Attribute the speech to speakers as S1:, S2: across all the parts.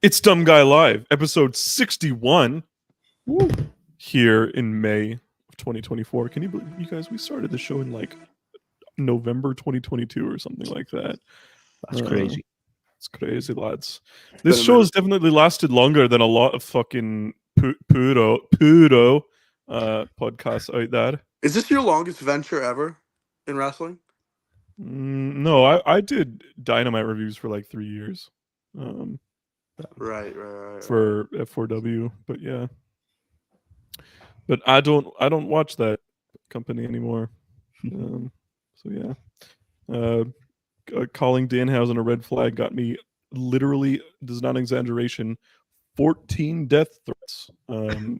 S1: It's Dumb Guy Live, episode 61. Woo. Here in May of 2024. Can you believe, you guys, we started the show in like November 2022 or something like that.
S2: That's crazy.
S1: It's crazy, lads. This show has definitely lasted longer than a lot of fucking puro podcasts out there.
S3: Is this your longest venture ever in wrestling?
S1: No, I did Dynamite reviews for like 3 years.
S3: Right.
S1: For F4W, but yeah. But I don't watch that company anymore. So yeah. Calling Danhausen a red flag got me literally, this is not an exaggeration, 14 death threats.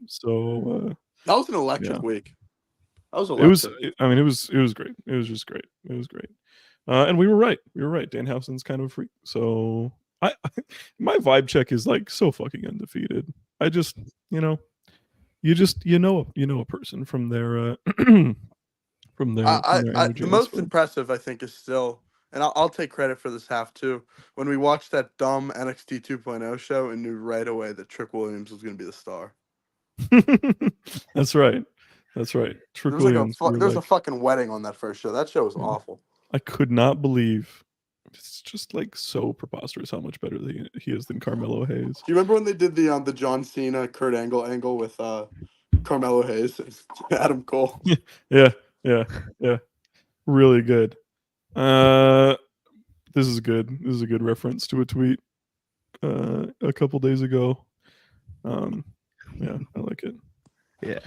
S1: So
S3: that was an electric week. That was
S1: electric. It was great. It was just great. It was great. And we were right. Danhausen's kind of a freak. So my vibe check is like so fucking undefeated. I just, you know a person from their from their
S3: the most impressive I think is still, and I'll take credit for this half too, when we watched that dumb NXT 2.0 show and knew right away that Trick Williams was going to be the star.
S1: That's right. Trick Williams.
S3: There's a fucking wedding on that first show. That show was awful.
S1: I could not believe. It's just like so preposterous how much better he is than Carmelo Hayes.
S3: Do you remember when they did the John Cena Kurt Angle with Carmelo Hayes and Adam Cole?
S1: Yeah. Really good. This is good. This is a good reference to a tweet a couple days ago. Yeah, I like it.
S2: Yeah.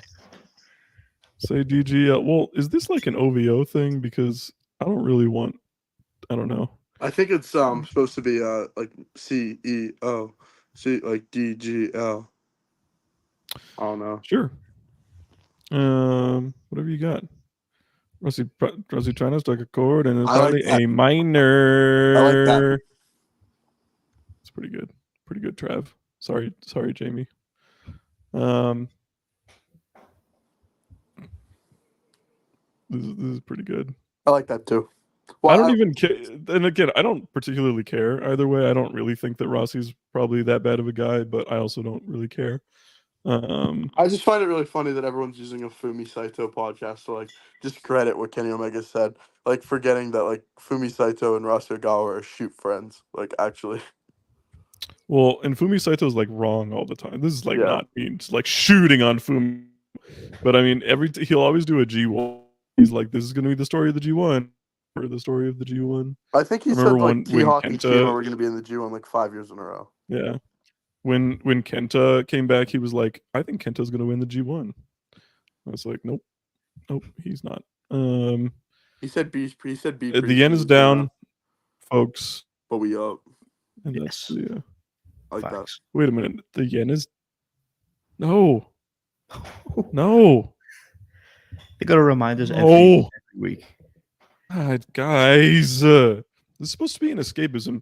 S1: Say DGL. Well, is this like an OVO thing? Because I don't know.
S3: I think it's supposed to be like CEO, like DGL. I don't know.
S1: Sure. Whatever you got. Rusty China stuck a chord and it's probably a minor.
S3: I like that.
S1: It's pretty good. Pretty good, Trav. Sorry, Jamie. This is pretty good.
S3: I like that too. Well,
S1: I don't even care. And again, I don't particularly care either way. I don't really think that Rossi's probably that bad of a guy, but I also don't really care.
S3: I just find it really funny that everyone's using a Fumi Saito podcast to like discredit what Kenny Omega said, like forgetting that like Fumi Saito and Ross Ogawa are shoot friends, like actually.
S1: Well, and Fumi Saito's like wrong all the time. This is like not being just like shooting on Fumi, but I mean he'll always do a G1. He's like, this is going to be the story of the G1. Or the story of the G1.
S3: I think he said like T-Hawk and Kima were going to be in the G1 like 5 years in a row.
S1: Yeah. When Kenta came back, he was like, I think Kenta's going to win the G1. I was like, nope, he's not.
S3: He said B.
S1: The yen is down, folks.
S3: But we up.
S1: And that's yeah.
S3: I like that.
S1: Wait a minute. The yen is no.
S2: They got to remind us every week.
S1: God, guys, this is supposed to be an escapism.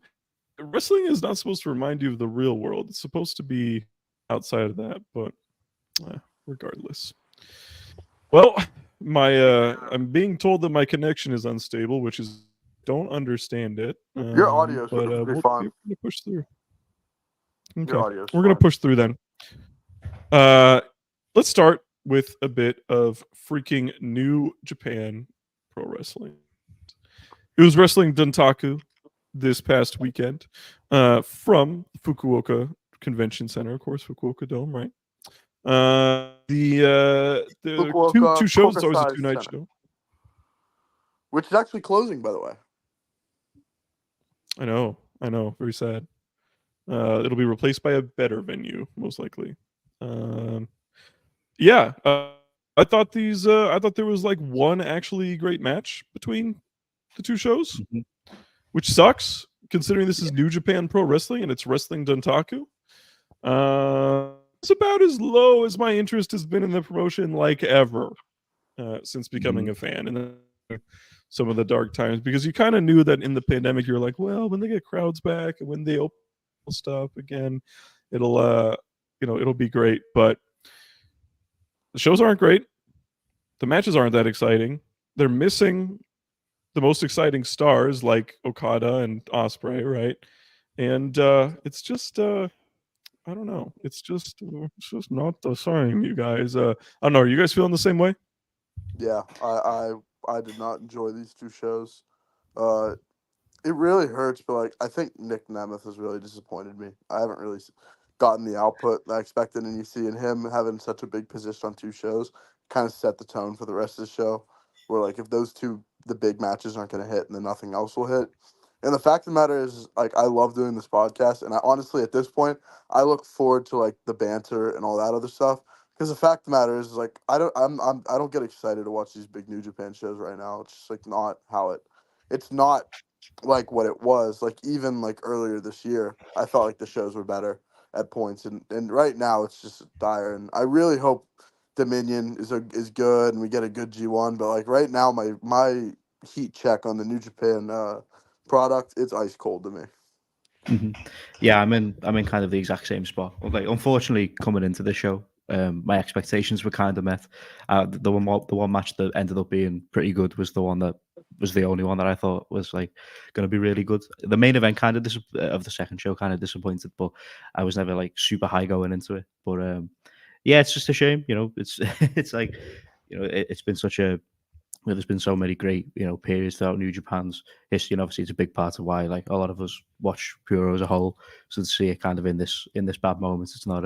S1: Wrestling is not supposed to remind you of the real world. It's supposed to be outside of that, but regardless. Well, I'm being told that my connection is unstable, which is don't understand it.
S3: Your audio is fine.
S1: We're going to push through. Okay,
S3: we're
S1: going to push through then. Let's start with a bit of freaking New Japan Pro Wrestling. It was Wrestling Dontaku this past weekend from Fukuoka Convention Center, of course, Fukuoka Dome, right? The two shows. It's always a 2-night show,
S3: which is actually closing, by the way.
S1: I know. Very sad. It'll be replaced by a better venue, most likely. I thought there was like one actually great match between the two shows, which sucks considering this is New Japan Pro Wrestling and it's Wrestling Dontaku. It's about as low as my interest has been in the promotion like ever since becoming a fan in some of the dark times, because you kind of knew that in the pandemic you're like, well, when they get crowds back and when they open stuff again, it'll be great. But the shows aren't great. The matches aren't that exciting. They're missing the most exciting stars like Okada and Ospreay, right? And it's just I don't know. It's just not the same, you guys. I don't know. Are you guys feeling the same way?
S3: Yeah, I did not enjoy these two shows. Uh, it really hurts, but like I think Nick Nemeth has really disappointed me. I haven't really gotten the output that I expected, and you see in him having such a big position on two shows kind of set the tone for the rest of the show. Where like if those two the big matches aren't going to hit, and then nothing else will hit. And the fact of the matter is, like I love doing this podcast, and I honestly at this point I look forward to like the banter and all that other stuff. Because the fact of the matter is, like I don't get excited to watch these big New Japan shows right now. It's just like not how it. It's not like what it was. Like even like earlier this year, I felt like the shows were better at points, and right now it's just dire. And I really hope Dominion is good and we get a good G1. But like right now, my heat check on the New Japan product, it's ice cold to me.
S2: Yeah, I'm in kind of the exact same spot. Like, unfortunately, coming into the show, my expectations were kind of met. The one match that ended up being pretty good was the one that was the only one that I thought was like going to be really good. The main event kind of of the second show kind of disappointed, but I was never like super high going into it. But yeah, it's just a shame. It's it's like it's been such a there's been so many great, periods throughout New Japan's history, and obviously it's a big part of why, like, a lot of us watch Puro as a whole. So to see it kind of in this bad moment, it's not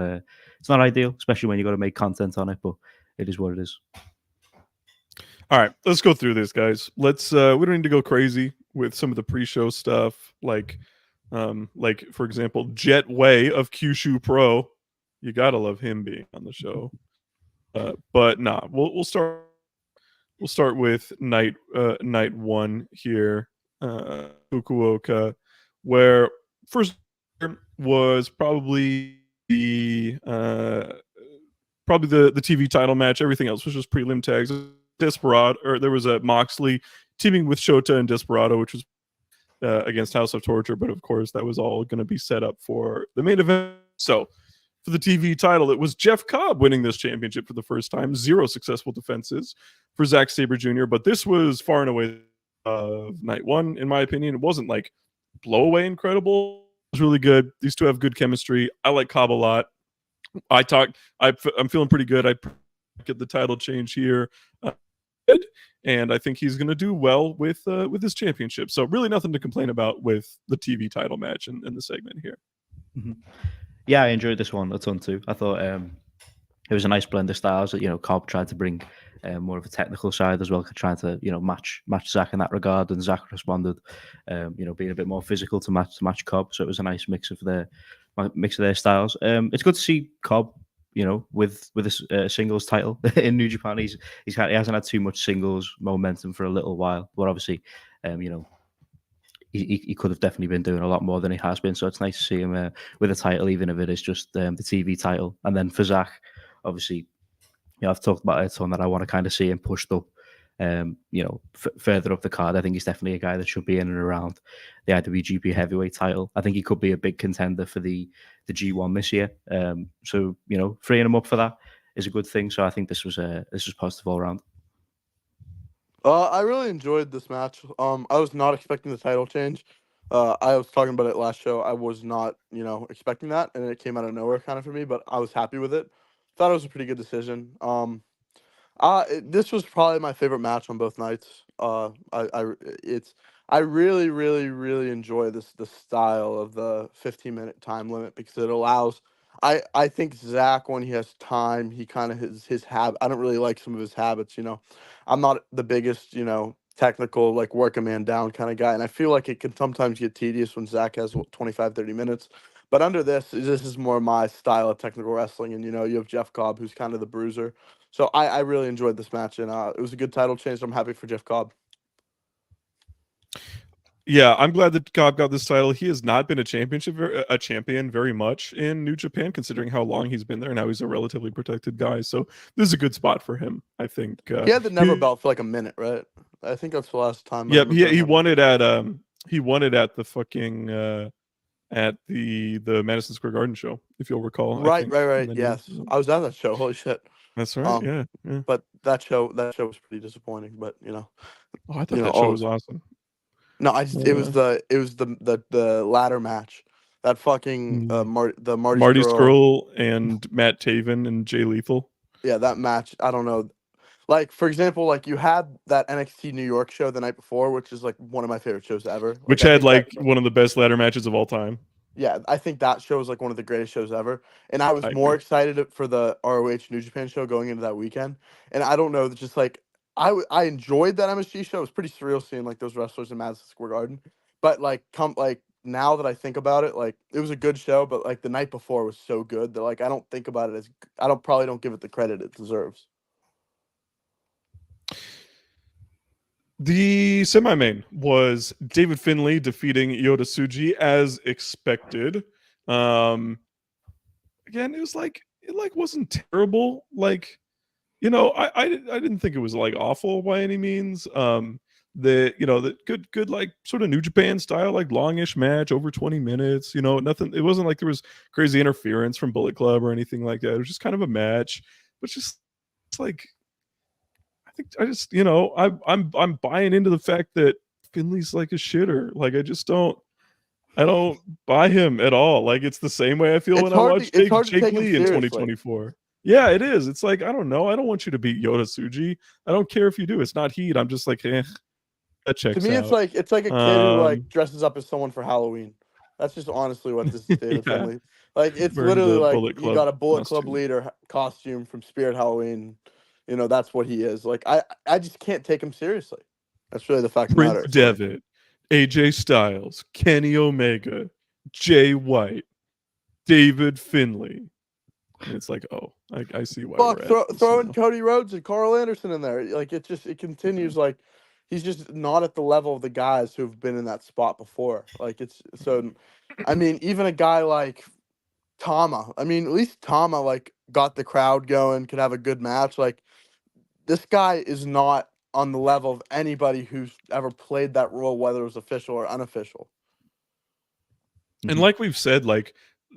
S2: ideal, especially when you got to make content on it. But it is what it is.
S1: All right, let's go through this, guys. Let's we don't need to go crazy with some of the pre-show stuff, like for example, Jet Way of Kyushu Pro. You gotta love him being on the show. But nah, we'll start with night one here, Fukuoka, where first was probably the TV title match. Everything else was just prelim tags. Desperado, or there was a Moxley teaming with Shota and Desperado, which was against House of Torture, but of course that was all going to be set up for the main event. So for the TV title, it was Jeff Cobb winning this championship for the first time. 0 successful defenses for Zack Sabre Jr., but this was far and away of night one, in my opinion. It wasn't like blow away incredible. It was really good. These two have good chemistry. I like Cobb a lot. I'm feeling pretty good. I get the title change here. And I think he's going to do well with his championship. So really nothing to complain about with the TV title match and the segment here.
S2: Mm-hmm. Yeah, I enjoyed this one a ton too. I thought it was a nice blend of styles. That Cobb tried to bring more of a technical side as well, trying to match Zack in that regard, and Zack responded, being a bit more physical to match Cobb. So it was a nice mix of their styles. It's good to see Cobb, with a singles title in New Japan. He hasn't had too much singles momentum for a little while, but obviously, he could have definitely been doing a lot more than he has been. So it's nice to see him with a title, even if it is just the TV title. And then for Zack, obviously, I've talked about it a ton that I want to kind of see him pushed up, further up the card. I think he's definitely a guy that should be in and around the IWGP Heavyweight title. I think he could be a big contender for the G1 this year. So freeing him up for that is a good thing. So I think this was positive all around.
S3: I really enjoyed this match. I was not expecting the title change. I was talking about it last show. I was not, expecting that, and it came out of nowhere kind of for me, but I was happy with it. Thought it was a pretty good decision. This was probably my favorite match on both nights. I really, really, really enjoy the style of the 15-minute time limit because it allows. I think Zack, when he has time, he kind of his habit. I don't really like some of his habits. I'm not the biggest technical like work a man down kind of guy, and I feel like it can sometimes get tedious when Zack has 25, 30 minutes. But under this is more my style of technical wrestling, and you have Jeff Cobb, who's kind of the bruiser. So I really enjoyed this match, and it was a good title change. I'm happy for Jeff Cobb.
S1: Yeah, I'm glad that Cobb got this title. He has not been a champion very much in New Japan, considering how long he's been there and how he's a relatively protected guy. So this is a good spot for him, I think.
S3: He had the never belt for like a minute, right? I think that's the last time.
S1: Yeah, he won it at the fucking at the Madison Square Garden show, if you'll recall.
S3: Right. Yes, I was at that show. Holy shit.
S1: That's right. Yeah.
S3: But that show was pretty disappointing. But
S1: oh, I thought that show was awesome.
S3: No, it was the ladder match That fucking the Marty
S1: Marty
S3: Scurll.
S1: Scurll and Matt Taven and Jay Lethal.
S3: Yeah, that match. I don't know. Like, for example, like you had that NXT New York show the night before, which is like one of my favorite shows ever.
S1: Which
S3: I
S1: had
S3: think
S1: like
S3: that,
S1: one of the best ladder matches of all time.
S3: yeah, I think that show is like one of the greatest shows ever. And I was
S1: I
S3: more
S1: agree.
S3: excited for the ROH New Japan show going into that weekend. And I don't know, just like I enjoyed that MSG show. It was pretty surreal seeing like those wrestlers in Madison Square Garden. But like now that I think about it, like it was a good show, but like the night before was so good that like I don't think about it as probably don't give it the credit it deserves.
S1: The semi-main was David Finlay defeating Yota Tsuji as expected. Again, it was like it wasn't terrible. Like, you know, I didn't think it was like awful by any means. The good like sort of New Japan style, like longish match over 20 minutes. You know, nothing. It wasn't like there was crazy interference from Bullet Club or anything like that. It was just kind of a match, but just it's like I just, you know, I'm buying into the fact that Finley's like a shitter. Like I don't buy him at all. Like it's the same way I feel when I watch
S3: It's hard to
S1: Jake
S3: take him
S1: Lee in
S3: seriously.
S1: 2024. Yeah, it is. It's like I don't know. I don't want you to beat Yota Tsuji. I don't care if you do. It's not heat. I'm just like, that checks
S3: To me,
S1: out.
S3: it's like a kid who like dresses up as someone for Halloween. That's just honestly what this is David
S1: Yeah.
S3: Finlay. Like it's
S1: Wearing
S3: literally
S1: the
S3: like
S1: Bullet
S3: you got a
S1: Club
S3: Bullet Club
S1: costume.
S3: leader costume from Spirit Halloween. You know, that's what he is. Like I just can't take him seriously. That's really the fact of the matter.
S1: Prince Devitt, AJ Styles, Kenny Omega, Jay White, David Finlay. And it's like, oh, I see why
S3: Fuck,
S1: we're at this,
S3: throwing
S1: you know?
S3: Cody Rhodes and Carl Anderson in there. Like it continues. Like he's just not at the level of the guys who've been in that spot before. Like it's so. I mean, even a guy like Tama. I mean, at least Tama like got the crowd going, could have a good match. Like this guy is not on the level of anybody who's ever played that role, whether it was official or unofficial.
S1: And like we've said, like,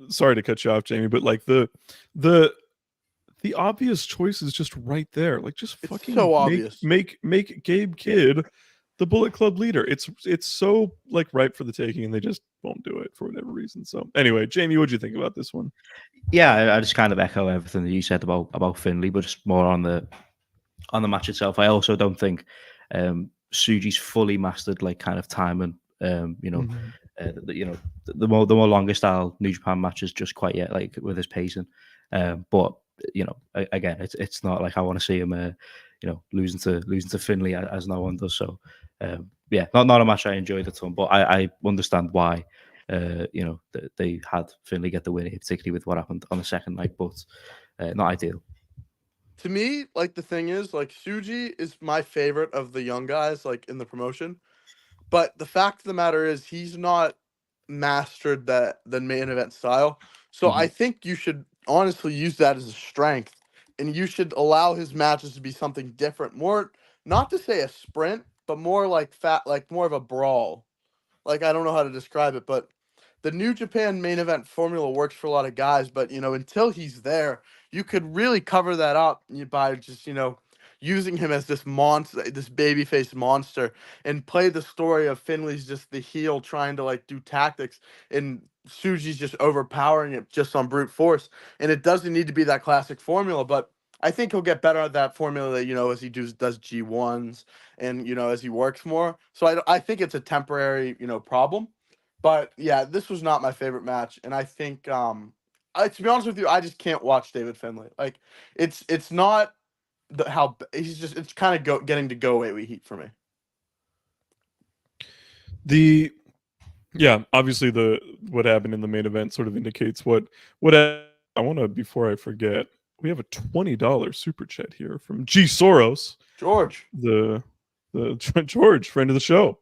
S1: sorry to cut you off, Jamie, but like the obvious choice is just right there. Like, just
S3: It's
S1: fucking
S3: so obvious.
S1: make Gabe Kidd the Bullet Club leader. It's so like ripe for the taking, and they just won't do it for whatever reason. So anyway, Jamie, what'd you think about this one?
S2: Yeah, I just kind of echo everything that you said about Finlay, but just more on the match itself. I also don't think Tsuji's fully mastered like kind of timing. The more longer style New Japan matches just quite yet, like with his pacing. But you know, again, it's not like I want to see him, losing to Finlay as no one does. So yeah, not a match I enjoyed a ton, but I understand why. They had Finlay get the win, particularly with what happened on the second night, but not ideal.
S3: To me, like the thing is, like Tsuji is my favorite of the young guys, like in the promotion. But the fact of the matter is, he's not mastered the main event style. So I think you should honestly use that as a strength, and you should allow his matches to be something different. More, not to say a sprint, but more like more of a brawl. Like I don't know how to describe it, but the New Japan main event formula works for a lot of guys, but until he's there, you could really cover that up by just using him as this monster, this babyface monster, and play the story of Finlay's just the heel trying to like do tactics, and Tsuji's just overpowering it just on brute force. And it doesn't need to be that classic formula, but I think he'll get better at that formula, as he does G1s and as he works more. So I think it's a temporary problem. But yeah, this was not my favorite match, and I think to be honest with you, I just can't watch David Finlay. Like it's not it's kind of getting to go away with heat for me.
S1: Yeah, obviously what happened in the main event sort of indicates what I want to, before I forget, we have a $20 super chat here from G Soros,
S3: George,
S1: the George, friend of the show.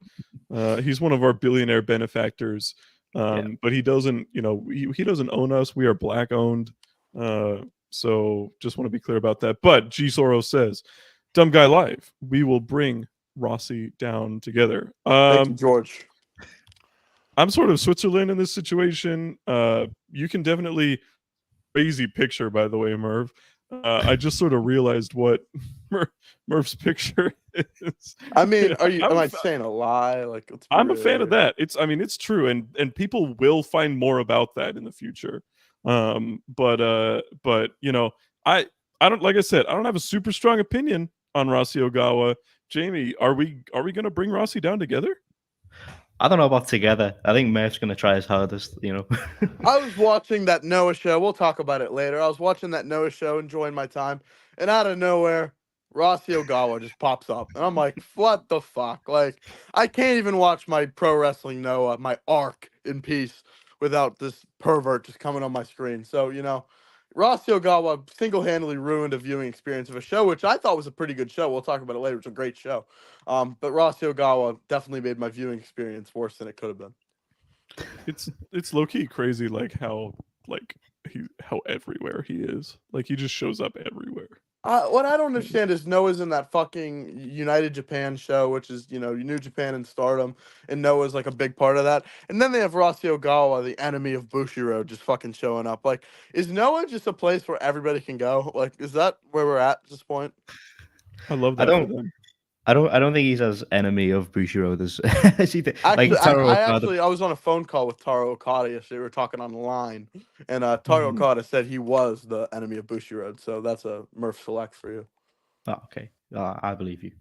S1: He's one of our billionaire benefactors, but he doesn't, he doesn't own us. We are black owned. So just want to be clear about that. But G Soros says, "Dumb Guy Live, we will bring Rossi down together."
S3: thank you, George.
S1: I'm sort of Switzerland in this situation. You can definitely, crazy picture, by the way, Merv. I just sort of realized what Murph's picture is.
S3: I mean, am I
S1: I'm
S3: saying a lie? Like, let's be
S1: I'm a
S3: really
S1: fan of
S3: real.
S1: that. It's true, and people will find more about that in the future. But you know, I don't, like I said, I don't have a super strong opinion on Rossi Ogawa. Jamie, are we gonna bring Rossi down together?
S2: I don't know about together. I think Murph's going to try his hardest, you know.
S3: I was watching that Noah show. We'll talk about it later. I was watching that Noah show, enjoying my time, and out of nowhere, Rossi Ogawa just pops up, and I'm like, "What the fuck?" Like, I can't even watch my pro wrestling Noah, my arc in peace, without this pervert just coming on my screen. So Rossi Ogawa single-handedly ruined a viewing experience of a show, which I thought was a pretty good show. We'll talk about it later. It's a great show, but Rossi Ogawa definitely made my viewing experience worse than it could have been.
S1: It's low-key crazy, like how everywhere he is. Like, he just shows up everywhere.
S3: What I don't understand is Noah's in that fucking United Japan show, which is, New Japan and Stardom, and Noah's like a big part of that. And then they have Rossi Ogawa, the enemy of Bushiroad, just fucking showing up. Like, is Noah just a place where everybody can go? Like, is that where we're at this point?
S1: I love
S2: I
S1: that for
S2: don't.
S1: them.
S2: I don't think he's as enemy of Bushiroad as he
S3: Actually,
S2: like Taro
S3: I
S2: Okada.
S3: was on a phone call with Taro Okada yesterday. We were talking on the line, and Taro Okada said he was the enemy of Bushiroad. So that's a Murph select for you.
S2: Oh, okay. I believe you.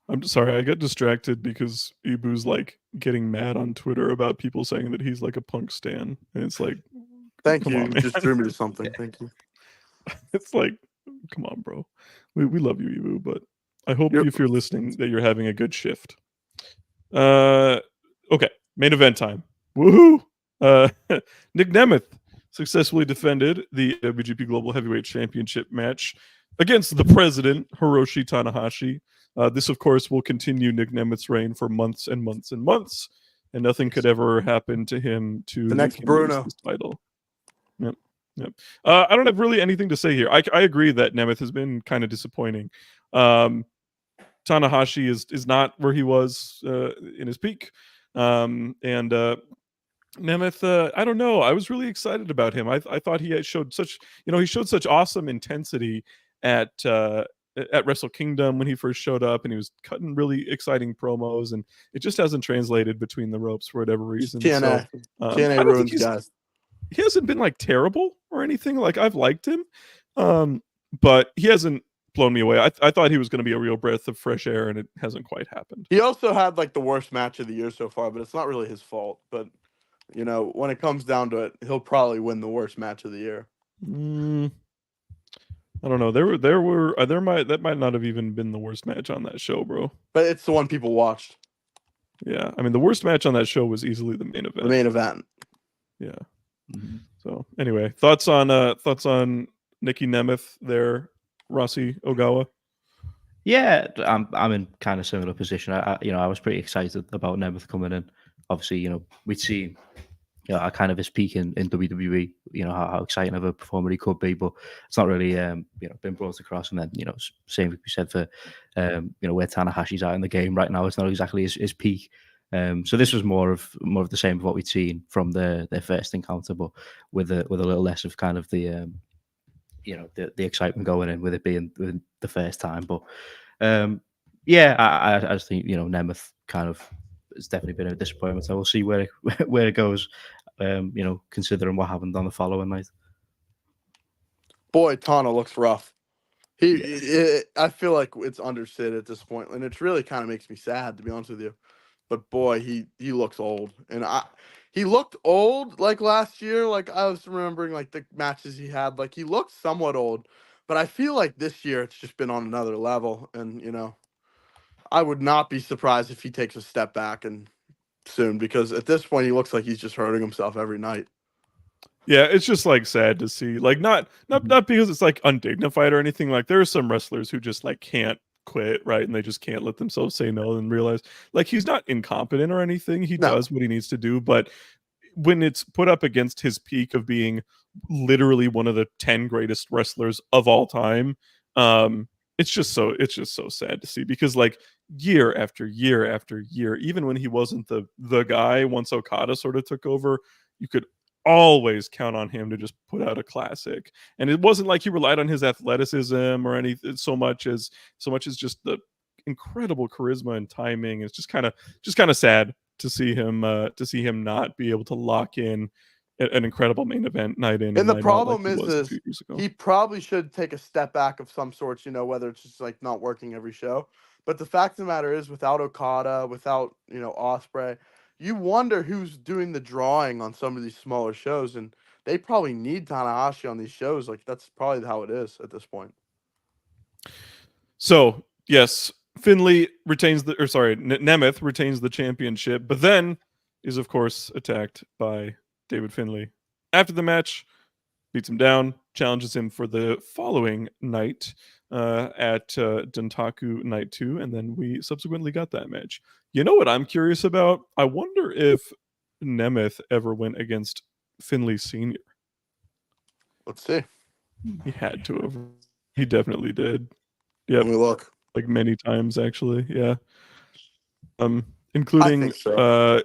S1: I'm sorry, I get distracted because Ibu's like getting mad on Twitter about people saying that he's like a punk stan, and it's like,
S3: Thank
S1: come
S3: you.
S1: on, man.
S3: Just drew me to something. Thank you.
S1: It's like, come on, bro. We love you, Ibu, but I hope if you're listening that you're having a good shift. Okay, main event time. Woohoo! Nick Nemeth successfully defended the WGP Global Heavyweight Championship match against the president, Hiroshi Tanahashi. This, of course, will continue Nick Nemeth's reign for months and months and months, and nothing could ever happen to him to
S3: The
S1: make
S3: next
S1: him
S3: Bruno.
S1: lose this title. Yep. I don't have really anything to say here. I agree that Nemeth has been kind of disappointing. Tanahashi is not where he was in his peak, and Nemeth, I don't know. I was really excited about him. I thought he showed such awesome intensity at Wrestle Kingdom when he first showed up, and he was cutting really exciting promos, and it just hasn't translated between the ropes for whatever reason.
S3: TNA.
S1: So,
S3: TNA
S1: I don't
S3: ruins
S1: think
S3: guys.
S1: he hasn't been like terrible or anything. Like, I've liked him, but he hasn't blown me away. I thought he was going to be a real breath of fresh air, and it hasn't quite happened.
S3: He also had like the worst match of the year so far, but it's not really his fault. But when it comes down to it, he'll probably win the worst match of the year.
S1: I don't know. That might not have even been the worst match on that show, bro.
S3: But it's the one people watched.
S1: Yeah, I mean, the worst match on that show was easily the main event.
S3: The main event.
S1: Yeah. So anyway, thoughts on Nikki Nemeth there, Rossi Ogawa?
S2: Yeah, I'm in kind of similar position. I was pretty excited about Nemeth coming in. Obviously, we'd seen kind of his peak in WWE, how exciting of a performer he could be, but it's not really been brought across. And then same we said for where Tanahashi's at in the game right now, it's not exactly his peak. So this was more of the same of what we'd seen from their first encounter, but with a little less of kind of the the excitement going in with it being the first time. But I just think Nemeth kind of it's definitely been a disappointment. So we'll see where it goes. Considering what happened on the following night.
S3: Boy, Tana looks rough. I feel like it's understood at this point, and it really kind of makes me sad, to be honest with you. But boy, he looks old, and he looked old like last year. Like, I was remembering like the matches he had. Like, he looked somewhat old, but I feel like this year it's just been on another level. And I would not be surprised if he takes a step back and soon, because at this point he looks like he's just hurting himself every night.
S1: Yeah, it's just like sad to see. Like, not because it's like undignified or anything. Like, there are some wrestlers who just like can't quit, right? And they just can't let themselves say no and realize like he's not incompetent or anything. He does what he needs to do, but when it's put up against his peak of being literally one of the 10 greatest wrestlers of all time, it's just so sad to see, because like year after year after year, even when he wasn't the guy, once Okada sort of took over, you could always count on him to just put out a classic. And it wasn't like he relied on his athleticism or anything so much as just the incredible charisma and timing. It's just kind of sad to see him not be able to lock in an incredible main event night in
S3: And the
S1: night
S3: problem
S1: out like he was a
S3: is
S1: few years ago.
S3: he probably should take a step back of some sorts, whether it's just like not working every show. But the fact of the matter is, without Okada, without, Ospreay, you wonder who's doing the drawing on some of these smaller shows. And they probably need Tanahashi on these shows. Like, that's probably how it is at this point.
S1: So, yes, Finlay retains Nemeth retains the championship, but then is, of course, attacked by David Finlay. After the match, beats him down, challenges him for the following night at Dontaku Night 2, and then we subsequently got that match. You know what I'm curious about? I wonder if Nemeth ever went against Finlay Sr.
S3: Let's see.
S1: He had to have. He definitely did. Yep.
S3: Let me look.
S1: Like many times, actually. Yeah. Including
S3: I think so.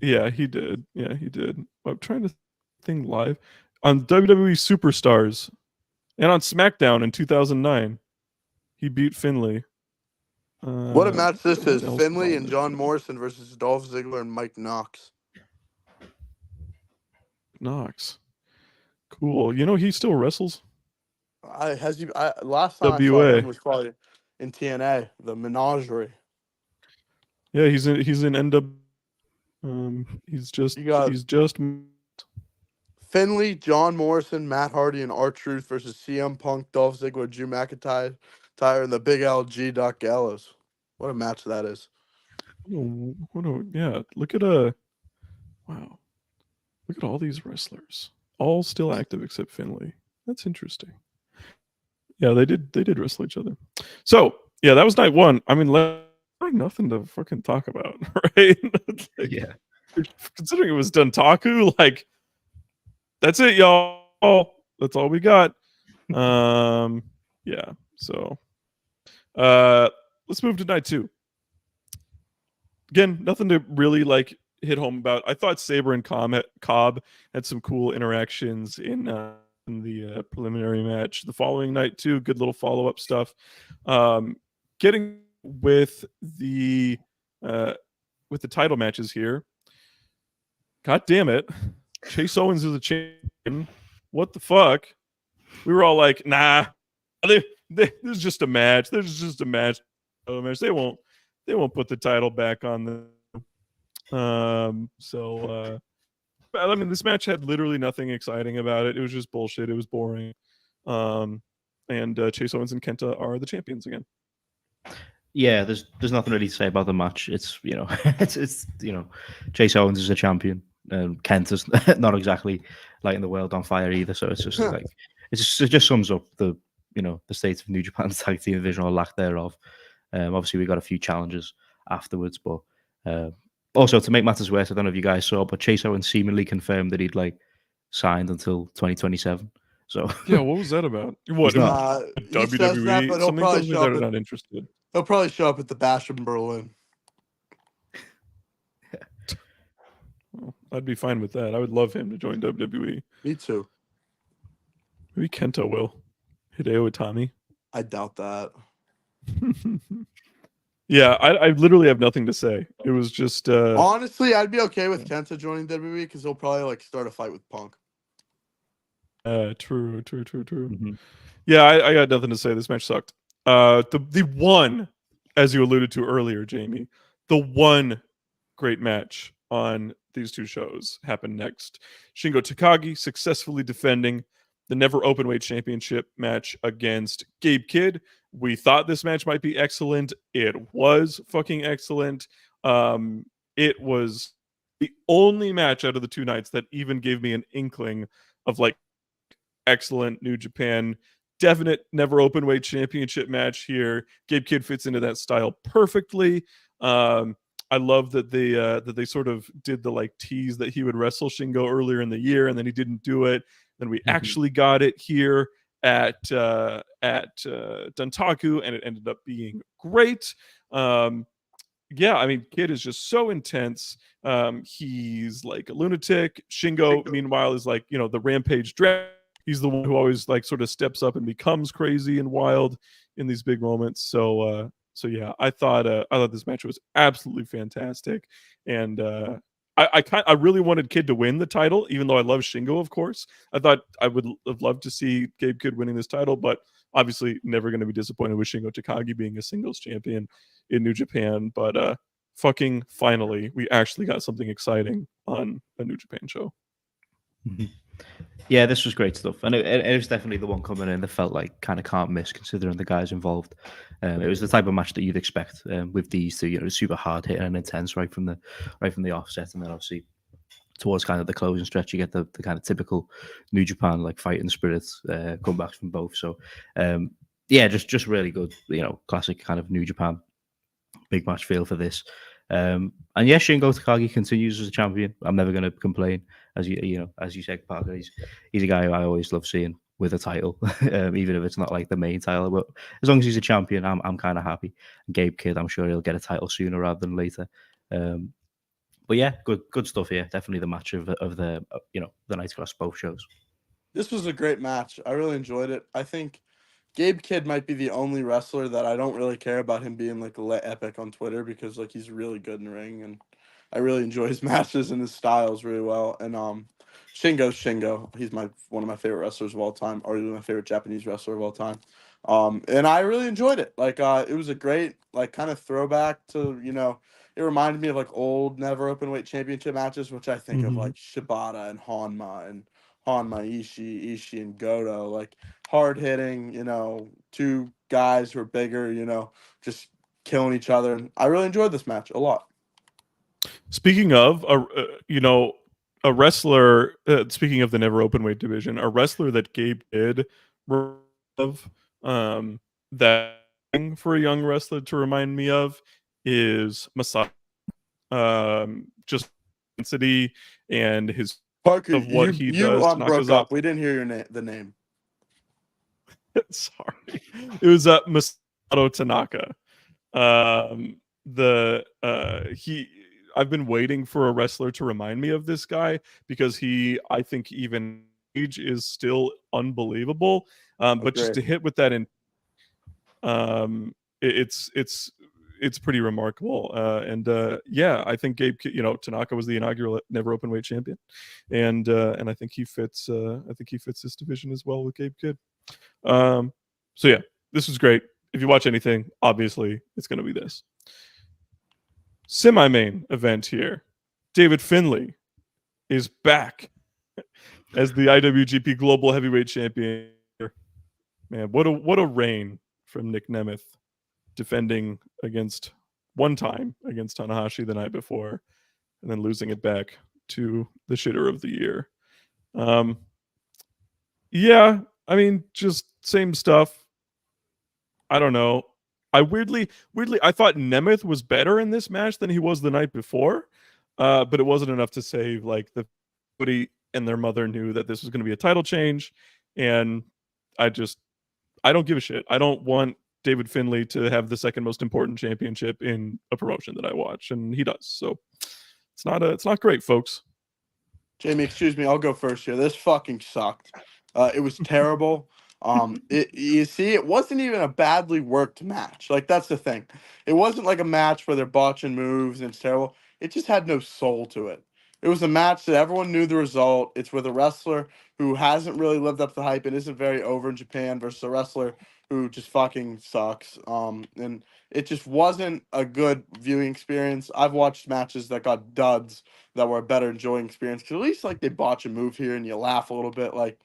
S1: Yeah, he did. Yeah, he did. I'm trying to think live on WWE Superstars and on SmackDown in 2009. He beat Finlay.
S3: What a match this
S1: what
S3: is.
S1: else
S3: Finlay
S1: is on
S3: and
S1: this
S3: John
S1: show?
S3: Morrison versus Dolph Ziggler and Mike Knox.
S1: Knox. Cool. He still wrestles.
S3: Last time I saw
S1: WA.
S3: him was probably in TNA, the Menagerie.
S1: Yeah, he's in NW. He's just
S3: Finlay, John Morrison, Matt Hardy, and R-Truth versus CM Punk, Dolph Ziggler, Drew McIntyre, and the Big LG Doc Gallows. What a match that is.
S1: Yeah, look at wow. Look at all these wrestlers. All still active except Finlay. That's interesting. Yeah, they did wrestle each other. So, yeah, that was night 1. I mean, nothing to fucking talk about, right?
S2: Like, yeah.
S1: Considering it was Dontaku, like, that's it, y'all. That's all we got. Yeah. So, let's move to night 2. Again, nothing to really hit home about. I thought Sabre and Cobb had some cool interactions in the preliminary match. The following night too, good little follow-up stuff. Getting with the title matches here. God damn it. Chase Owens is a champion. What the fuck? We were all like, nah, this is just a match. There's just a match. They won't put the title back on them. I mean, this match had literally nothing exciting about it. It was just bullshit. It was boring. And Chase Owens and Kenta are the champions again.
S2: Yeah, there's nothing really to say about the match. It's it's Chase Owens is a champion. Kenta's not exactly lighting the world on fire either. So it's just like it just sums up the the state of New Japan's tag team division or lack thereof. Obviously, we got a few challenges afterwards, but also to make matters worse, I don't know if you guys saw, but Chase Owens seemingly confirmed that he'd signed until 2027. So
S1: yeah, what was that about? What
S3: WWE? He says that, but he'll probably show up.
S1: They're not interested.
S3: He'll probably show up at the Bash in Berlin.
S1: Well, I'd be fine with that. I would love him to join WWE.
S3: Me too.
S1: Maybe Kenta will. Hideo Itami.
S3: I doubt that.
S1: Yeah, I literally have nothing to say. It was just
S3: honestly, I'd be okay with Kenta joining WWE because he'll probably start a fight with Punk.
S1: True.
S2: Mm-hmm.
S1: Yeah, I got nothing to say. This match sucked. The one, as you alluded to earlier, Jamie, the one great match on these two shows happened next. Shingo Takagi successfully defending the Never Openweight Championship match against Gabe Kidd. We thought this match might be excellent. It was fucking excellent. It was the only match out of the 2 nights that even gave me an inkling of excellent New Japan. Definite Never Openweight Championship match here. Gabe Kidd fits into that style perfectly. I love that they sort of did the tease that he would wrestle Shingo earlier in the year, and then he didn't do it. Then we actually got it here at Dontaku, and it ended up being great. yeah, I mean, Kid is just so intense. He's like a lunatic. Shingo, meanwhile, is like, you know, the rampage dragon. He's the one who always like sort of steps up and becomes crazy and wild in these big moments. So yeah, I thought this match was absolutely fantastic, and I really wanted Kid to win the title, even though I love Shingo, of course. I thought I would have loved to see Gabe Kidd winning this title, but obviously never going to be disappointed with Shingo Takagi being a singles champion in New Japan. But fucking finally, we actually got something exciting on a New Japan show.
S2: Yeah, this was great stuff, and it was definitely the one coming in that felt like kind of can't miss considering the guys involved. It was the type of match that you'd expect with these two, you know, super hard hitting and intense right from the offset, and then obviously towards kind of the closing stretch, you get the kind of typical New Japan like fighting spirits comebacks from both. So yeah, just really good, you know, classic kind of New Japan big match feel for this. And yeah, Shingo Takagi continues as a champion. I'm never going to complain, as you said, Parker. He's a guy who I always love seeing with a title, even if it's not like the main title. But as long as he's a champion, I'm kind of happy. And Gabe Kidd, I'm sure he'll get a title sooner rather than later. But yeah, good stuff here. Definitely the match of the the night across both shows.
S3: This was a great match. I really enjoyed it. I think Gabe Kidd might be the only wrestler that I don't really care about him being like epic on Twitter, because like he's really good in the ring, and I really enjoy his matches and his styles really well. And Shingo's Shingo. He's one of my favorite wrestlers of all time, or my favorite Japanese wrestler of all time. And I really enjoyed it. Like it was a great like kind of throwback to, you know, it reminded me of like old Never Openweight Championship matches, which I think of like Shibata and Honma, Ishii and Goto, like hard hitting, you know, two guys who are bigger, you know, just killing each other. And I really enjoyed this match a lot.
S1: Speaking of, a wrestler, speaking of the never openweight division, a wrestler that Gabe did of, that for a young wrestler to remind me of is Masai. Just intensity and his
S3: Parker,
S1: of what he does.
S3: broke up. We didn't hear your the name.
S1: Sorry, it was Masato Tanaka. I've been waiting for a wrestler to remind me of this guy, because I think even age is still unbelievable. But just to hit with that it's pretty remarkable. Yeah, I think Tanaka was the inaugural never openweight champion, and I think he fits. I think he fits this division as well with Gabe Kidd. So yeah, this was great. If you watch anything, obviously it's going to be this. Semi-main event here. David Finlay is back as the IWGP Global Heavyweight Champion. Man, what a reign from Nick Nemeth, defending one time against Tanahashi the night before, and then losing it back to the shitter of the year. Yeah, I mean, just same stuff. I don't know. I weirdly, I thought Nemeth was better in this match than he was the night before, but it wasn't enough to save like the everybody and their mother knew that this was going to be a title change, and I don't give a shit. I don't want David Finlay to have the second most important championship in a promotion that I watch, and he does. So it's not great, folks.
S3: Jamie, excuse me, I'll go first here. This fucking sucked. It was terrible. You see, it wasn't even a badly worked match. Like, that's the thing. It wasn't like a match where they're botching moves and it's terrible. It just had no soul to it. It was a match that everyone knew the result. It's with a wrestler who hasn't really lived up to the hype and isn't very over in Japan versus a wrestler who just fucking sucks. And it just wasn't a good viewing experience. I've watched matches that got duds that were a better enjoying experience, because at least like they botch a move here and you laugh a little bit. Like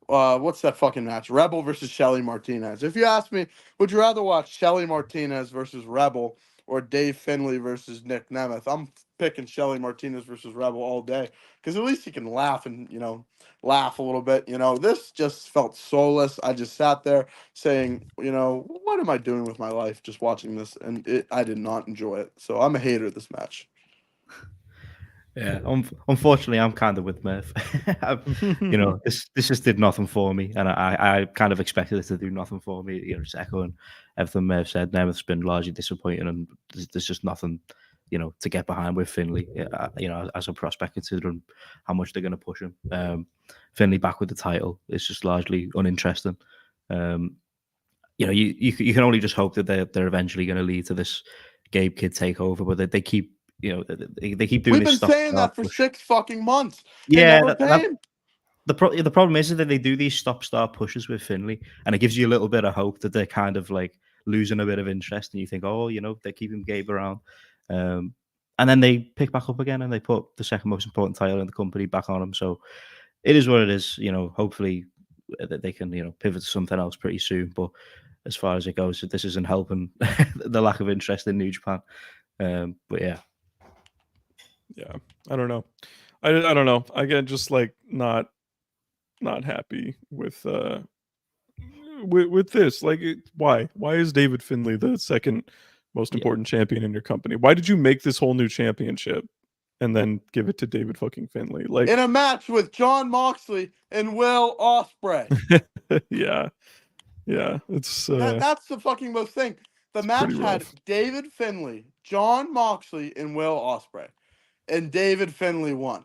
S3: what's that fucking match? Rebel versus Shelly Martinez. If you ask me, would you rather watch Shelly Martinez versus Rebel or Dave Finlay versus Nick Nemeth? I'm picking Shelly Martinez versus Rebel all day, because at least you can laugh and, you know, laugh a little bit. You know, this just felt soulless. I just sat there saying, you know, what am I doing with my life just watching this? And I did not enjoy it. So I'm a hater of this match.
S2: Yeah, unfortunately, I'm kind of with Murph. This just did nothing for me, and I kind of expected it to do nothing for me. Just echoing everything Murph said. Nemeth's been largely disappointing, and there's just nothing, to get behind with Finlay. As a prospect, considering how much they're going to push him. Finlay back with the title is just largely uninteresting. You can only just hope that they're eventually going to lead to this Gabe Kid takeover, but they keep. They keep doing.
S3: We've been saying that for 6 fucking months. They never pay him.
S2: The problem is that they do these stop-start pushes with Finlay, and it gives you a little bit of hope that they're kind of like losing a bit of interest, and you think, oh, they're keeping Gabe around, and then they pick back up again, and they put the second most important title in the company back on him. So it is what it is. Hopefully that they can pivot to something else pretty soon. But as far as it goes, this isn't helping the lack of interest in New Japan. But yeah.
S1: Yeah, I don't know. I don't know. Again, just like not happy with this. Like, why is David Finlay the second most important champion in your company? Why did you make this whole new championship and then give it to David fucking Finlay? Like,
S3: in a match with Jon Moxley and Will Ospreay.
S1: yeah, it's
S3: that's the fucking most thing. The match had David Finlay, Jon Moxley, and Will Ospreay. And David Finlay won.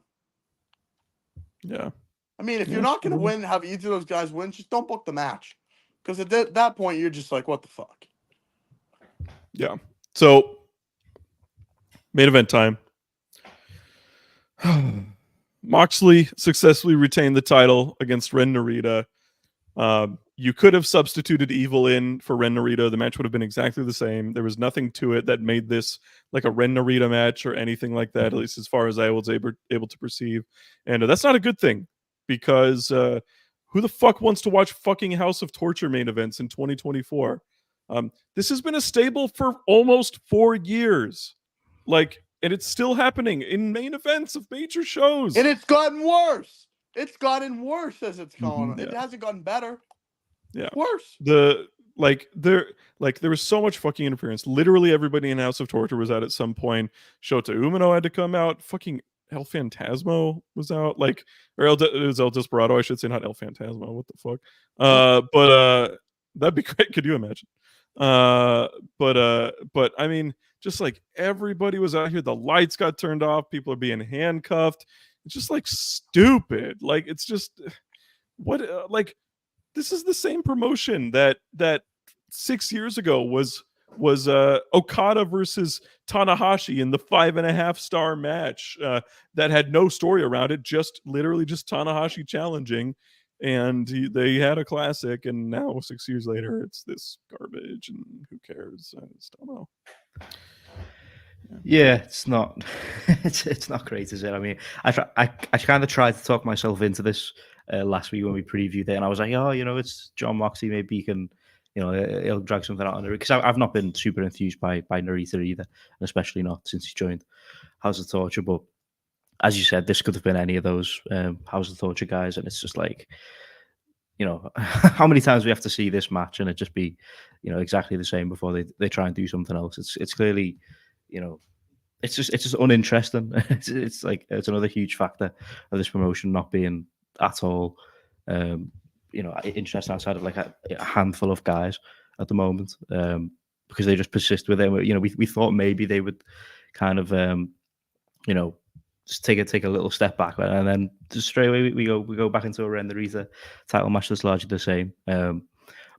S1: Yeah.
S3: I mean, if you're not going to win, have either of those guys win, just don't book the match. Because at that point, you're just like, what the fuck?
S1: Yeah. So, main event time. Moxley successfully retained the title against Ren Narita. You could have substituted Evil in for Ren Narita. The match would have been exactly the same. There was nothing to it that made this like a Ren Narita match or anything like that, at least as far as I was able to perceive. And that's not a good thing, because who the fuck wants to watch fucking House of Torture main events in 2024? This has been a staple for almost 4 years. Like, and it's still happening in main events of major shows.
S3: And it's gotten worse. It's gotten worse as it's gone. It hasn't gotten better.
S1: Yeah,
S3: worse.
S1: There was so much fucking interference. Literally everybody in House of Torture was out at some point. Shota Umino had to come out. Fucking El Phantasmo was out. Like, or it was El Desperado, I should say, not El Phantasmo. What the fuck? But that'd be great. Could you imagine? But I mean, just like everybody was out here. The lights got turned off. People are being handcuffed. It's just like stupid. Like, it's just what like. This is the same promotion that 6 years ago was Okada versus Tanahashi in the 5.5-star match that had no story around it, literally just Tanahashi challenging, and they had a classic. And now 6 years later, it's this garbage, and who cares? I just don't know.
S2: Yeah, it's not it's not great, is it? I mean, I kind of tried to talk myself into this last week when we previewed it, and I was like, oh, it's Jon Moxley, maybe he can, he'll drag something out on Narita, because I've not been super enthused by Narita either, especially not since he joined House of Torture. But as you said, this could have been any of those House of Torture guys, and it's just like, how many times we have to see this match and it just be, exactly the same before they try and do something else. It's clearly, it's just uninteresting. It's like, it's another huge factor of this promotion not being at all, interesting outside of like a handful of guys at the moment, because they just persist with it. We thought maybe they would kind of, just take a little step back, and then just straight away we go back into a Ren Narita title match that's largely the same.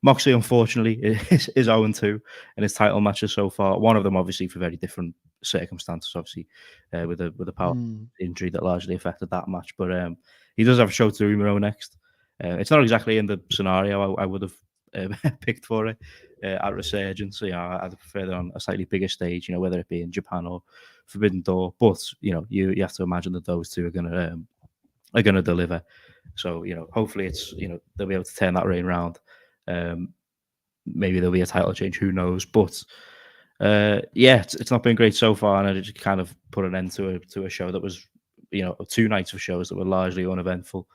S2: Moxley, unfortunately, is 0-2 in his title matches so far. One of them, obviously, for very different circumstances, obviously, with a power injury that largely affected that match. But he does have Shota Umino next. It's not exactly in the scenario I would have picked for it at Resurgence. So, I'd prefer it on a slightly bigger stage, whether it be in Japan or Forbidden Door. But you have to imagine that those two are gonna deliver. So hopefully it's they'll be able to turn that reign around. Maybe there'll be a title change, who knows? But it's not been great so far, and I just kind of put an end to a show that was 2 nights of shows that were largely uneventful.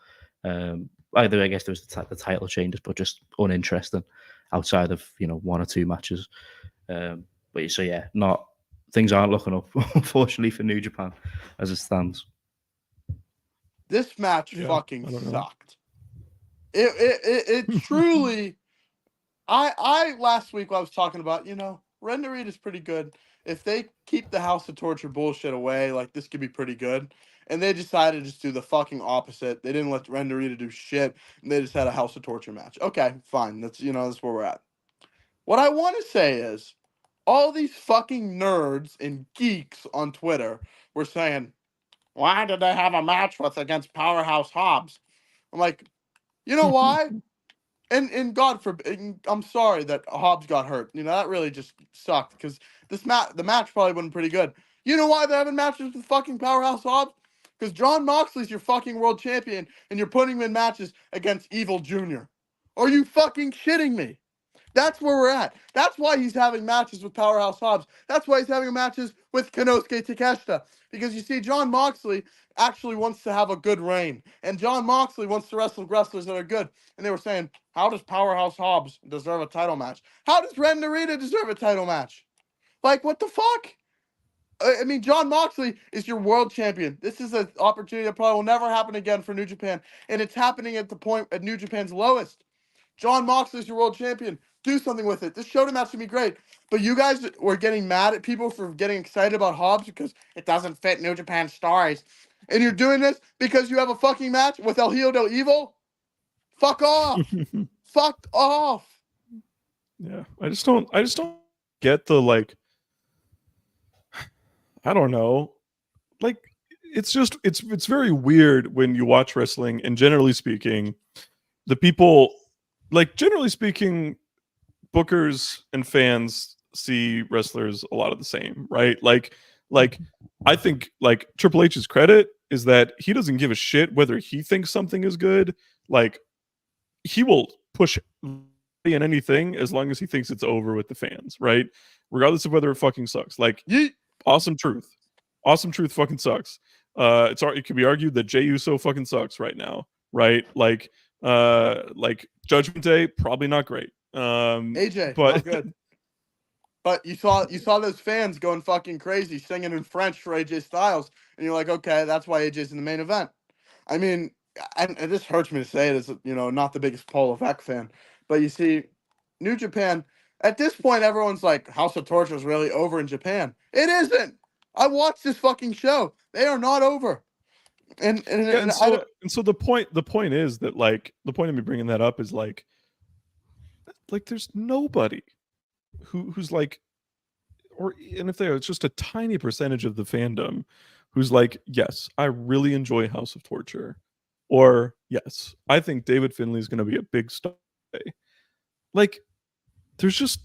S2: Either I guess there was the title changes, but just uninteresting outside of 1 or 2 matches. But so things aren't looking up, unfortunately, for New Japan as it stands.
S3: This match
S1: Yeah,
S3: fucking
S1: I don't know.
S3: sucked. It truly. I last week I was talking about, Ren Narita's pretty good. If they keep the House of Torture bullshit away, like this could be pretty good. And they decided to just do the fucking opposite. They didn't let Ren Narita do shit, and they just had a House of Torture match. Okay, fine. That's that's where we're at. What I want to say is, all these fucking nerds and geeks on Twitter were saying, why did they have a match against Powerhouse Hobbs? I'm like, you know why? And God forbid, I'm sorry that Hobbs got hurt. That really just sucked because the match probably wasn't pretty good. You know why they're having matches with fucking Powerhouse Hobbs? Because John Moxley's your fucking world champion, and you're putting him in matches against Evil Jr. Are you fucking shitting me? That's where we're at. That's why he's having matches with Powerhouse Hobbs. That's why he's having matches with Konosuke Takeshita. Because you see, John Moxley actually wants to have a good reign. And John Moxley wants to wrestle wrestlers that are good. And they were saying, how does Powerhouse Hobbs deserve a title match? How does Ren Narita deserve a title match? Like, what the fuck? I mean, John Moxley is your world champion. This is an opportunity that probably will never happen again for New Japan. And it's happening at the point at New Japan's lowest. John Moxley's your world champion. Do something with it. This Shota match should be great. But you guys were getting mad at people for getting excited about Hobbs because it doesn't fit New Japan stories. And you're doing this because you have a fucking match with El Hijo del Evil? Fuck off. Fucked off.
S1: Yeah. I just don't get the, like, I don't know. Like, it's just it's very weird when you watch wrestling, and generally speaking, the people, like, generally speaking, bookers and fans see wrestlers a lot of the same, right? Like I think, like, Triple H's credit is that he doesn't give a shit whether he thinks something is good. Like, he will push in anything as long as he thinks it's over with the fans, right? Regardless of whether it fucking sucks. Like, Awesome Truth fucking sucks. It could be argued that Jey Uso fucking sucks right now, right? Like Judgment Day, probably not great.
S3: AJ,
S1: but
S3: not good. But you saw those fans going fucking crazy, singing in French for AJ Styles, and you're like, okay, that's why AJ's in the main event. I mean, and it just hurts me to say it as not the biggest Paul Levesque fan, but you see, New Japan at this point, everyone's like, House of Torture is really over in Japan. It isn't. I watched this fucking show. They are not over. And
S1: so the point is that, like, the point of me bringing that up is like there's nobody who's like, and if it's just a tiny percentage of the fandom who's like, yes, I really enjoy House of Torture, or yes, I think David Finlay is going to be a big star. Like, there's just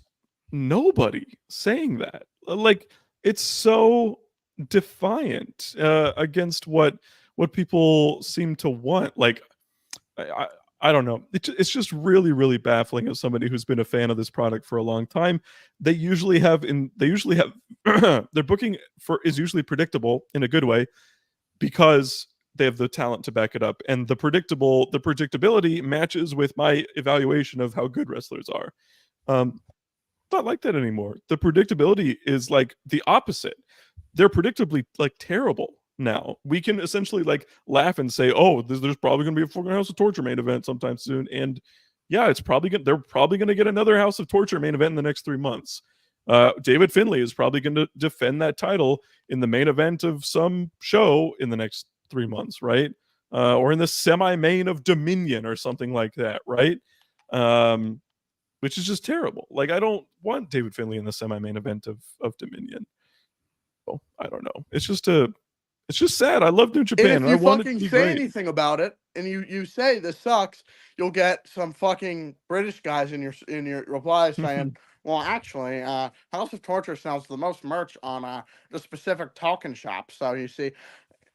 S1: nobody saying that. Like, it's so defiant against what people seem to want. Like, I don't know. It's just really, really baffling as somebody who's been a fan of this product for a long time. They usually have their booking is usually predictable in a good way because they have the talent to back it up, and the predictability matches with my evaluation of how good wrestlers are. Not like that anymore. The predictability is like the opposite. They're predictably, like, terrible. Now we can essentially, like, laugh and say, oh, there's probably going to be a fucking House of Torture main event sometime soon, and yeah, they're probably going to get another House of Torture main event in the next 3 months. David Finlay is probably going to defend that title in the main event of some show in the next 3 months, right? Or in the semi-main of Dominion or something like that, right? Which is just terrible. Like, I don't want David Finlay in the semi-main event of Dominion. Well, I don't know. It's just sad. I love New Japan.
S3: And if you
S1: I want it to
S3: fucking
S1: be
S3: say
S1: great.
S3: anything about it, and you say this sucks, you'll get some fucking British guys in your replies saying, "Well, actually, House of Torture sells the most merch on the specific Talking Shop." So you see,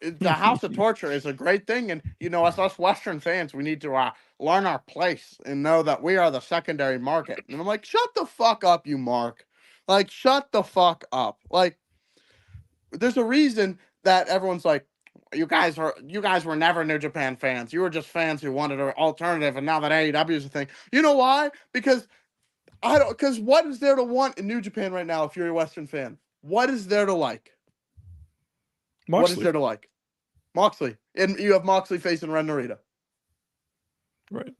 S3: the House of Torture is a great thing, and as us Western fans, we need to learn our place and know that we are the secondary market. And I'm like, shut the fuck up, you Mark. Like, shut the fuck up. Like, there's a reason that everyone's like, you guys were never New Japan fans. You were just fans who wanted an alternative, and now that AEW is a thing. You know why? Because what is there to want in New Japan right now if you're a Western fan? What is there to like?
S1: Moxley.
S3: What is there to like? Moxley. And you have Moxley facing Ren Narita.
S1: Right.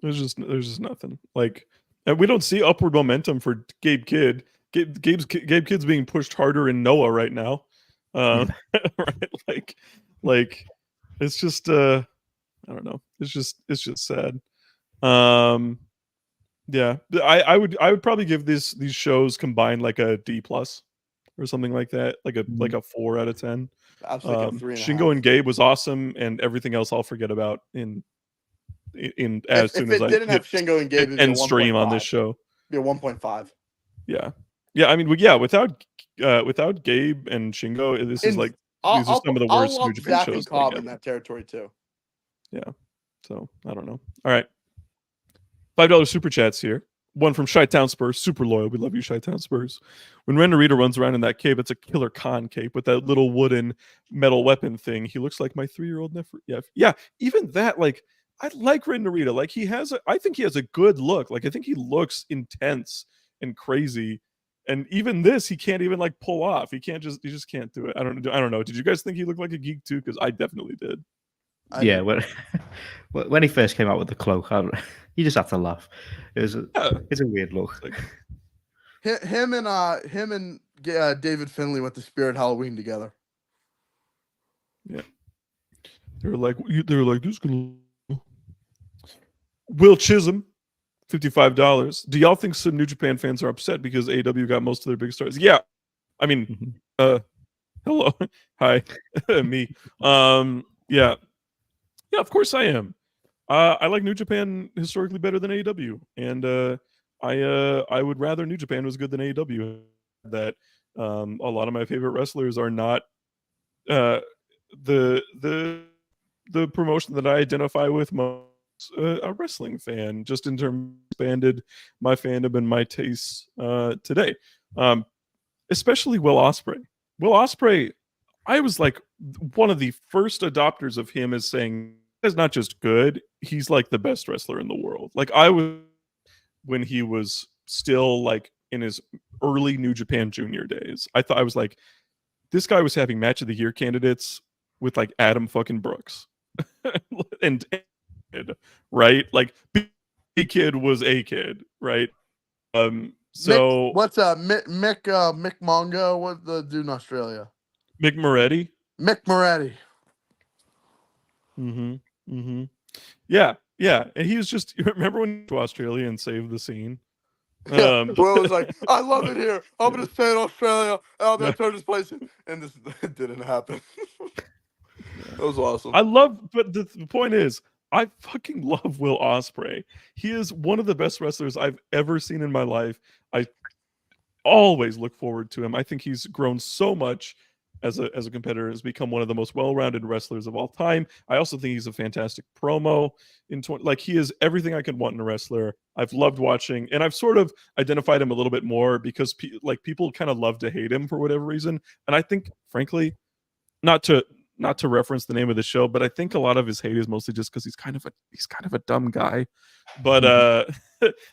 S1: There's just nothing. Like, and we don't see upward momentum for Gabe Kidd. Gabe Kidd's being pushed harder in Noah right now. Right? Like it's just I don't know. It's just sad. Yeah. I would probably give these shows combined like a D+ or something like that. Like a 4 out of 10.
S3: I was thinking 3.5.
S1: Shingo and Gabe was awesome, and everything else I'll forget about as soon as I
S3: didn't have Shingo and Gabe,
S1: and stream on this show.
S3: Be a 1.5.
S1: Yeah. I mean, without Gabe and Shingo, this is like these are some of the worst New Japan
S3: Zach
S1: shows.
S3: And Cobb in that territory too.
S1: Yeah. So I don't know. All right. $5 super chats here. One from Chi-Town Spurs, super loyal. We love you, Chi-Town Spurs. When Ren Narita runs around in that cape, it's a Killer Khan cape with that little wooden metal weapon thing. He looks like my 3-year-old nephew. Yeah. Even that, like, I like Ren Narita. Like, I think he has a good look. Like, I think he looks intense and crazy. And even this, he can't even like pull off. He just can't do it. I don't know. Did you guys think he looked like a geek too? Because I definitely did.
S2: Yeah, when he first came out with the cloak, you just have to laugh. It's a weird look.
S3: Like, him and David Finlay went to Spirit Halloween together.
S1: Yeah, they were like, this gonna. Will Chisholm, $55. Do y'all think some New Japan fans are upset because AEW got most of their big stars? Yeah, I mean, hello, hi, me. Yeah, of course I am. I like New Japan historically better than AEW, and I would rather New Japan was good than AEW. That a lot of my favorite wrestlers are not the promotion that I identify with most. A wrestling fan, just in terms of expanded my fandom and my tastes today. Especially Will Ospreay. Will Ospreay, I was like one of the first adopters of him as saying he's not just good, he's like the best wrestler in the world. Like I was when he was still like in his early New Japan Junior days. I was like, this guy was having match of the year candidates with like Adam fucking Brooks. and right? Like B Kid was a kid, right? So
S3: what's Mick Mongo? What the dude in Australia?
S1: Mick Moretti.
S3: Mick Moretti.
S1: Yeah. And he was just remember when he went to Australia and saved the scene?
S3: Will was like, I love it here. I'm gonna stay in Australia. I'm gonna turn this place in. And this didn't happen. That was awesome.
S1: But the point is, I fucking love Will Ospreay. He is one of the best wrestlers I've ever seen in my life. I always look forward to him. I think he's grown so much as a competitor, has become one of the most well-rounded wrestlers of all time. I also think he's a fantastic promo. Like he is everything I could want in a wrestler. I've loved watching, and I've sort of identified him a little bit more because people kind of love to hate him for whatever reason. And I think, frankly, not to reference the name of the show, but I think a lot of his hate is mostly just because he's kind of a dumb guy. But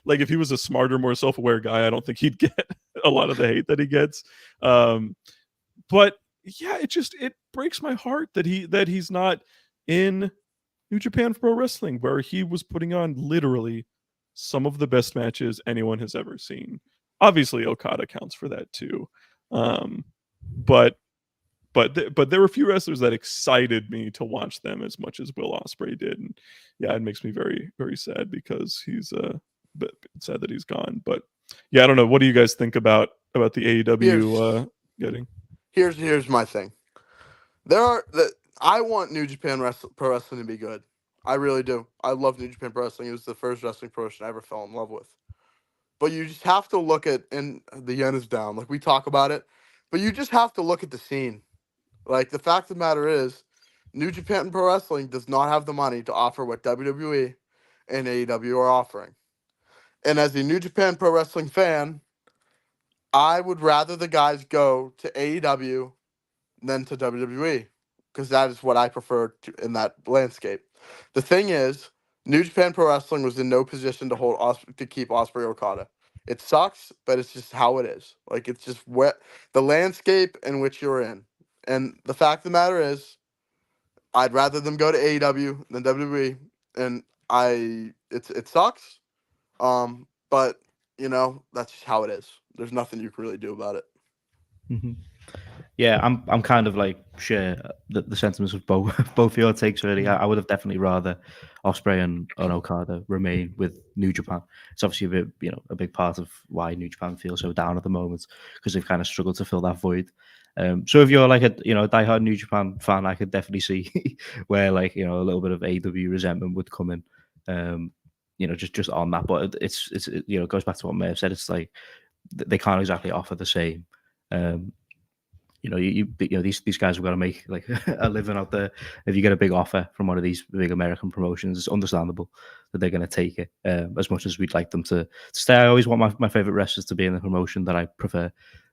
S1: like if he was a smarter, more self-aware guy, I don't think he'd get a lot of the hate that he gets. But yeah, it breaks my heart that he's not in New Japan Pro Wrestling, where he was putting on literally some of the best matches anyone has ever seen. Obviously, Okada counts for that too. But there were a few wrestlers that excited me to watch them as much as Will Ospreay did, and yeah, it makes me very, very sad because he's sad that he's gone. But yeah, I don't know. What do you guys think about the AEW getting?
S3: Here's my thing. I want New Japan Pro Wrestling to be good. I really do. I love New Japan Pro Wrestling. It was the first wrestling promotion I ever fell in love with. But you just have to look at, and the yen is down. Like we talk about it, but you just have to look at the scene. Like the fact of the matter is, New Japan Pro Wrestling does not have the money to offer what WWE and AEW are offering. And as a New Japan Pro Wrestling fan, I would rather the guys go to AEW than to WWE because that is what I prefer in that landscape. The thing is, New Japan Pro Wrestling was in no position to keep Ospreay Okada. It sucks, but it's just how it is. Like it's just the landscape in which you're in. And the fact of the matter is, I'd rather them go to AEW than WWE, and it sucks. But you know that's just how it is. There's nothing you can really do about it.
S2: Mm-hmm. Yeah, I'm kind of like share the sentiments of both your takes really. I would have definitely rather Ospreay and Okada remain with New Japan. It's obviously a big part of why New Japan feels so down at the moment because they've kind of struggled to fill that void. So if you're like a diehard New Japan fan, I could definitely see where like a little bit of AW resentment would come in. Just on that, but it goes back to what Merv said. It's like they can't exactly offer the same. These guys have got to make like a living out there. If you get a big offer from one of these big American promotions, it's understandable that they're going to take it. As much as we'd like them to stay, I always want my favorite wrestlers to be in the promotion that I prefer.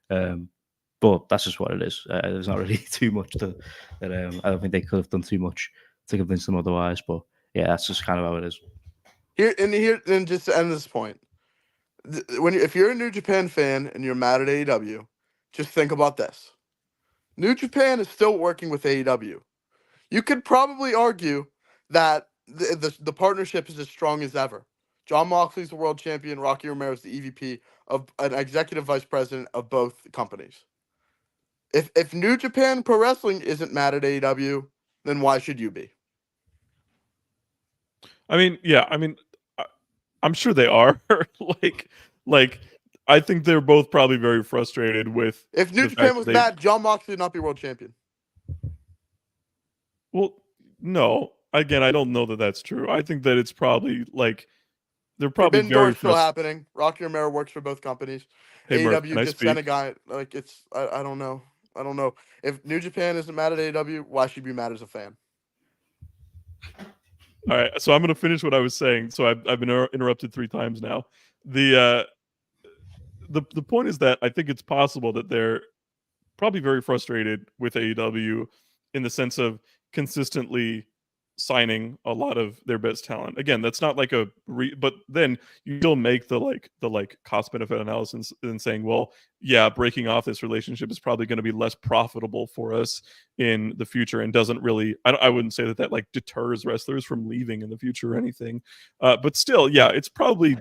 S2: But that's just what it is. There's not really too much that I don't think they could have done too much to convince them otherwise. But yeah, that's just kind of how it is.
S3: And just to end this point, if you're a New Japan fan and you're mad at AEW, just think about this. New Japan is still working with AEW. You could probably argue that the partnership is as strong as ever. John Moxley's the world champion. Rocky Romero is the EVP of an executive vice president of both companies. If New Japan Pro Wrestling isn't mad at AEW, then why should you be?
S1: I mean, yeah, I'm sure they are. like, I think they're both probably very frustrated with.
S3: If New Japan was mad, John Moxley would not be world champion.
S1: Well, no. Again, I don't know that that's true. I think that it's probably like they're probably
S3: Forbidden
S1: very
S3: Door still happening. Rocky Romero works for both companies.
S1: Hey, Murph,
S3: AEW just sent a guy. Like it's, I don't know. I don't know. If New Japan isn't mad at AEW, why should you be mad as a fan?
S1: All right, so I'm going to finish what I was saying. So I've been interrupted 3 times now. The point is that I think it's possible that they're probably very frustrated with AEW in the sense of consistently signing a lot of their best talent. Again, that's not like but then you still make the cost benefit analysis and saying, well, yeah, breaking off this relationship is probably going to be less profitable for us in the future and doesn't really, I wouldn't say that like deters wrestlers from leaving in the future or anything. But still, yeah, it's probably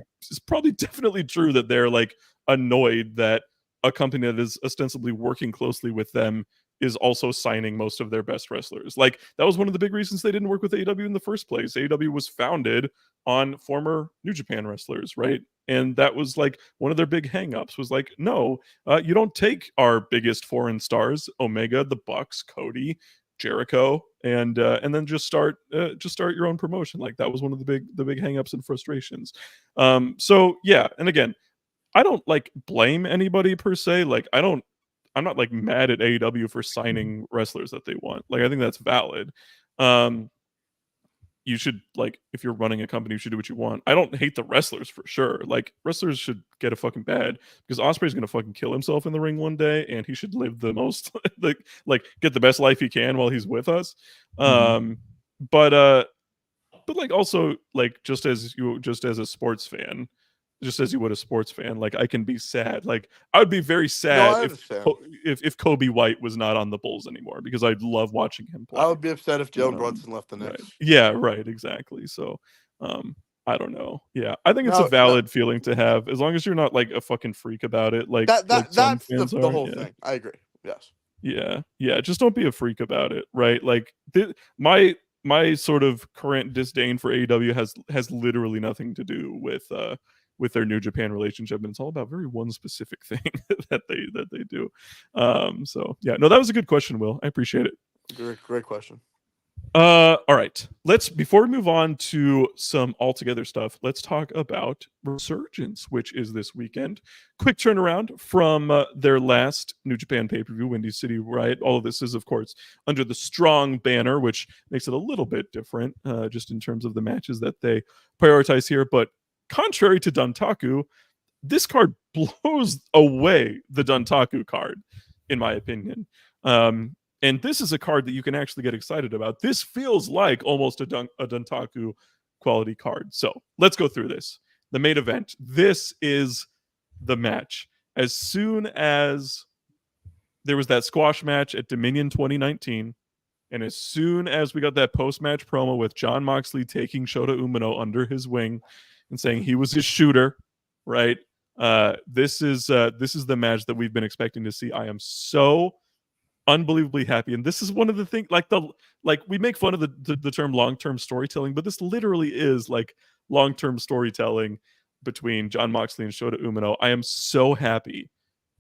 S1: definitely true that they're like annoyed that a company that is ostensibly working closely with them is also signing most of their best wrestlers. Like that was one of the big reasons they didn't work with AEW in the first place. AEW was founded on former New Japan wrestlers, right? And that was like one of their big hangups was like, no, you don't take our biggest foreign stars, Omega, the Bucks, Cody, Jericho, and then just start your own promotion. Like that was one of the big hangups and frustrations. So yeah, and again, I don't like blame anybody per se. Like I'm not like mad at AEW for signing wrestlers that they want. Like I think that's valid. You should like if you're running a company, you should do what you want. I don't hate the wrestlers for sure. Like wrestlers should get a fucking bad because Ospreay's gonna fucking kill himself in the ring one day, and he should live the most like get the best life he can while he's with us. But like also like just as a sports fan, just as you would a sports fan, like I can be sad. Like I would be very sad if Kobe White was not on the Bulls anymore because I'd love watching him play.
S3: I would be upset if Jalen Brunson left the Knicks.
S1: Right. Yeah, right, exactly. So I don't know. Yeah, I think it's a valid feeling to have as long as you're not like a fucking freak about it. Like
S3: that's the whole thing. I agree. Yes.
S1: Yeah. Just don't be a freak about it, right? Like my sort of current disdain for AEW has literally nothing to do with their New Japan relationship, and it's all about very one specific thing that they do. So yeah, no, that was a good question, Will. I appreciate it.
S3: Great question.
S1: All right. Before we move on to some altogether stuff, let's talk about Resurgence, which is this weekend. Quick turnaround from their last New Japan pay-per-view, Windy City Riot. All of this is, of course, under the Strong banner, which makes it a little bit different, just in terms of the matches that they prioritize here. But contrary to Dontaku, this card blows away the Dontaku card, in my opinion. And this is a card that you can actually get excited about. This feels like almost a Dontaku quality card. So let's go through this. The main event. This is the match. As soon as there was that squash match at Dominion 2019, And as soon as we got that post-match promo with Jon Moxley taking Shota Umino under his wing and saying he was his shooter, right? This is the match that we've been expecting to see. I am so unbelievably happy, and this is one of the things. Like we make fun of the term long-term storytelling, but this literally is like long-term storytelling between Jon Moxley and Shota Umino. I am so happy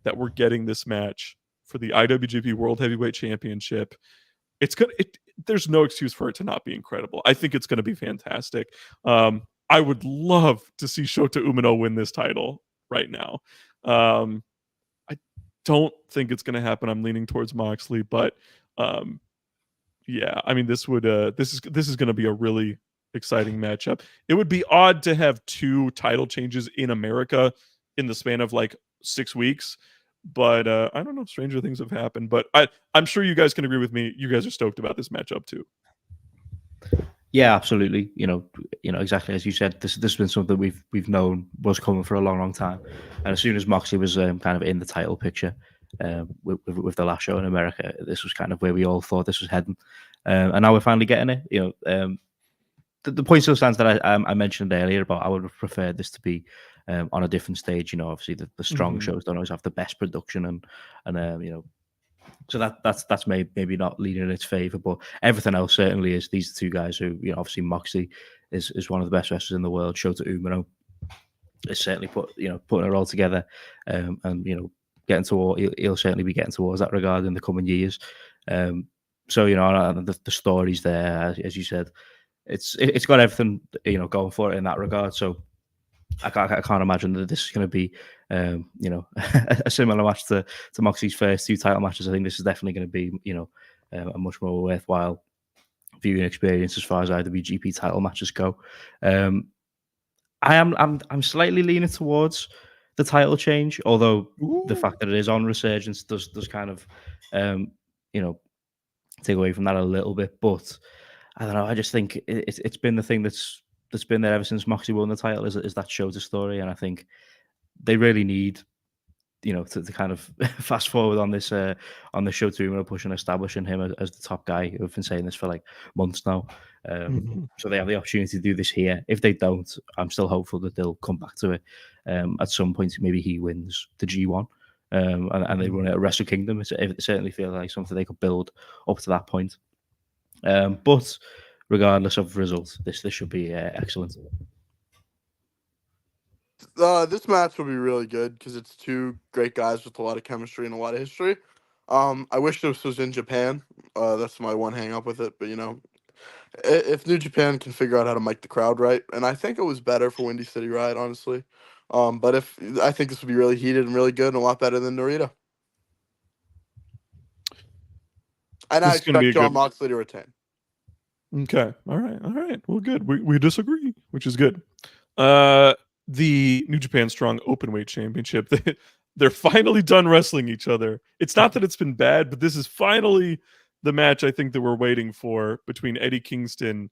S1: that we're getting this match for the IWGP World Heavyweight Championship. There's no excuse for it to not be incredible. I think it's going to be fantastic. I would love to see Shota Umino win this title right now. I don't think it's going to happen. I'm leaning towards Moxley, but yeah, I mean, this is going to be a really exciting matchup. It would be odd to have 2 title changes in America in the span of like 6 weeks. But I don't know. Stranger things have happened. But I'm sure you guys can agree with me. You guys are stoked about this matchup too.
S2: Yeah, absolutely. You know, exactly as you said. This has been something we've known was coming for a long time. And as soon as Moxley was kind of in the title picture with the last show in America, this was kind of where we all thought this was heading. And now we're finally getting it. You know, the point still stands that I mentioned earlier about I would have preferred this to be on a different stage. You know, obviously the strong shows don't always have the best production, and you know, so that's maybe not leading in its favor, but everything else certainly is. These 2 guys who, you know, obviously Moxley is one of the best wrestlers in the world. Shota Umino is certainly putting it all together, and you know, getting toward he'll certainly be getting towards that regard in the coming years. So you know, the stories there, as you said. It's got everything, you know, going for it in that regard. So I can't imagine that this is going to be, you know, a similar match to Moxley's first 2 title matches. I think this is definitely going to be, you know, a much more worthwhile viewing experience as far as IWGP title matches go. I'm slightly leaning towards the title change, although the fact that it is on Resurgence does kind of, you know, take away from that a little bit, but. I don't know. I just think it's been the thing that's been there ever since Moxley won the title is that Shota story, and I think they really need, you know, to kind of fast forward on this show to push and establishing him as the top guy. We've been saying this for like months now, so they have the opportunity to do this here. If they don't, I'm still hopeful that they'll come back to it at some point. Maybe he wins the G1. And they run it at Wrestle Kingdom. It certainly feels like something they could build up to that point. But regardless of results, this should be excellent.
S3: This match will be really good because it's 2 great guys with a lot of chemistry and a lot of history. I wish this was in Japan. That's my one hang up with it. But you know, if New Japan can figure out how to mic the crowd right, and I think it was better for Windy City Riot, honestly. But I think this would be really heated and really good and a lot better than Narita. And I expect Jon Moxley to retain.
S1: Okay. All right. Well, good. We disagree, which is good. The New Japan Strong Openweight Championship. They're finally done wrestling each other. It's not that it's been bad, but this is finally the match I think that we're waiting for between Eddie Kingston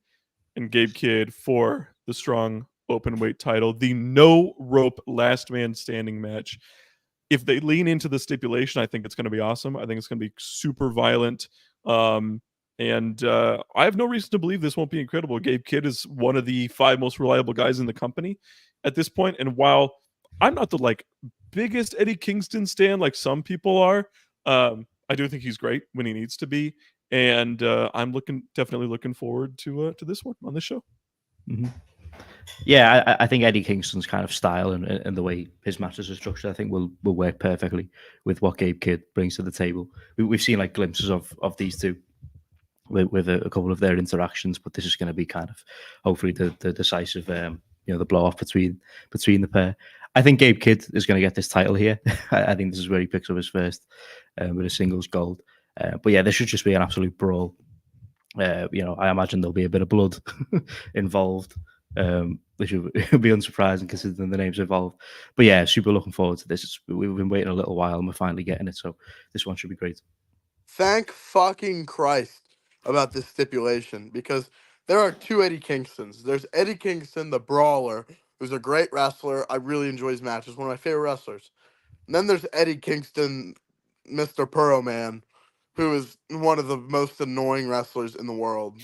S1: and Gabe Kidd for the Strong Openweight title. The no rope last man standing match. If they lean into the stipulation, I think it's going to be awesome. I think it's going to be super violent. And I have no reason to believe this won't be incredible. Gabe Kidd is one of the 5 most reliable guys in the company at this point. And while I'm not the like biggest Eddie Kingston stan like some people are, I do think he's great when he needs to be. And I'm definitely looking forward to this one on this show.
S2: Mm-hmm. Yeah, I think Eddie Kingston's kind of style and the way his matches are structured, I think will work perfectly with what Gabe Kidd brings to the table. We've seen like glimpses of these 2 with a couple of their interactions, but this is going to be kind of hopefully the decisive, you know, the blow off between the pair. I think Gabe Kidd is going to get this title here. I think this is where he picks up his first with a singles gold. But yeah, this should just be an absolute brawl. You know, I imagine there'll be a bit of blood involved. Which would be unsurprising considering the names involved. But yeah, super looking forward to this. We've been waiting a little while and we're finally getting it. So this one should be great.
S3: Thank fucking Christ about this stipulation, because there are 2 Eddie Kingstons. There's Eddie Kingston, the brawler, who's a great wrestler. I really enjoy his matches. One of my favorite wrestlers. And then there's Eddie Kingston, Mr. Puro Man, who is one of the most annoying wrestlers in the world.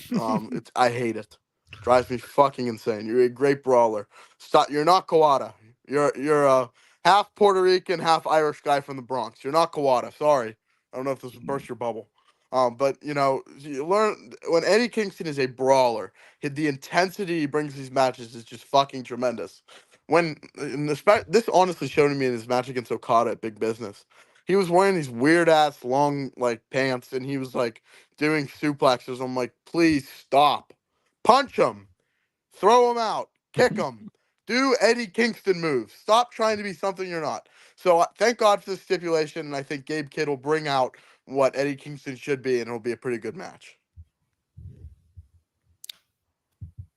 S3: I hate it. Drives me fucking insane. You're a great brawler. Stop. You're not Kawada. You're a half Puerto Rican, half Irish guy from the Bronx. You're not Kawada. Sorry. I don't know if this would burst your bubble. But you learn when Eddie Kingston is a brawler, the intensity he brings these matches is just fucking tremendous. This honestly showed me in his match against Okada at Big Business. He was wearing these weird ass long pants, and he was doing suplexes. I'm like, please stop, punch him, throw him out, kick him, do Eddie Kingston moves. Stop trying to be something you're not. So thank God for the stipulation, and I think Gabe Kidd will bring out what Eddie Kingston should be, and it'll be a pretty good match.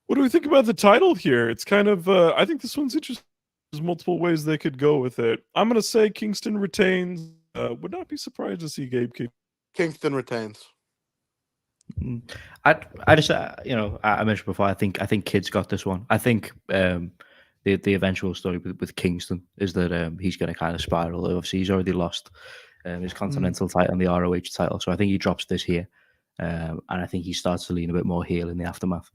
S1: What do we think about the title here? It's kind of, I think this one's interesting. There's multiple ways they could go with it. I'm going to say Kingston retains. Would not be surprised to see Gabe
S3: Kingston retains.
S2: I just I mentioned before. I think Kidd's got this one. I think the eventual story with Kingston is that he's going to kind of spiral. Obviously, he's already lost his Continental title and the ROH title, so I think he drops this here, and I think he starts to lean a bit more heel in the aftermath.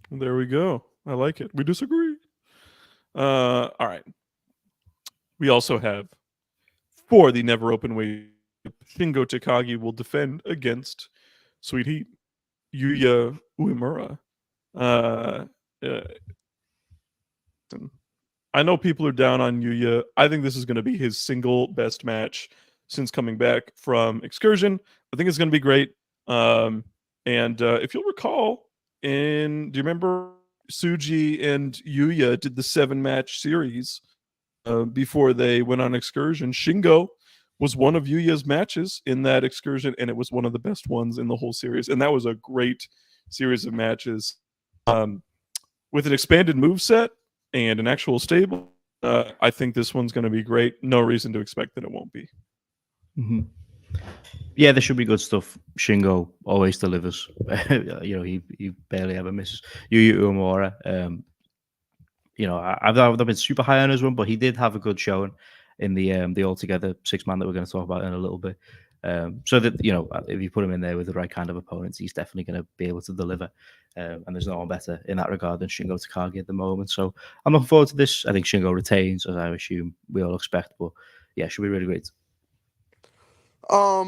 S1: There we go. I like it. We disagree. All right. We also have, for the never open weight, Shingo Takagi will defend against Sweet Heat Yuya Uemura. I know people are down on Yuya. I think this is going to be his single best match since coming back from Excursion. I think it's going to be great. And if you'll recall, do you remember Tsuji and Yuya did the 7-match series before they went on Excursion? Shingo was one of Yuya's matches in that Excursion, and it was one of the best ones in the whole series. And that was a great series of matches with an expanded moveset and an actual stable. I think this one's going to be great. No reason to expect that it won't be.
S2: Mm-hmm. Yeah, there should be good stuff. Shingo always delivers. He barely ever misses. Yuya Uemura, I've not been super high on his one, but he did have a good showing in the altogether 6-man that we're going to talk about in a little bit. So that if you put him in there with the right kind of opponents, he's definitely going to be able to deliver. And there's no one better in that regard than Shingo Takagi at the moment. So I'm looking forward to this. I think Shingo retains, as I assume we all expect. But yeah, it should be really great.
S3: Oh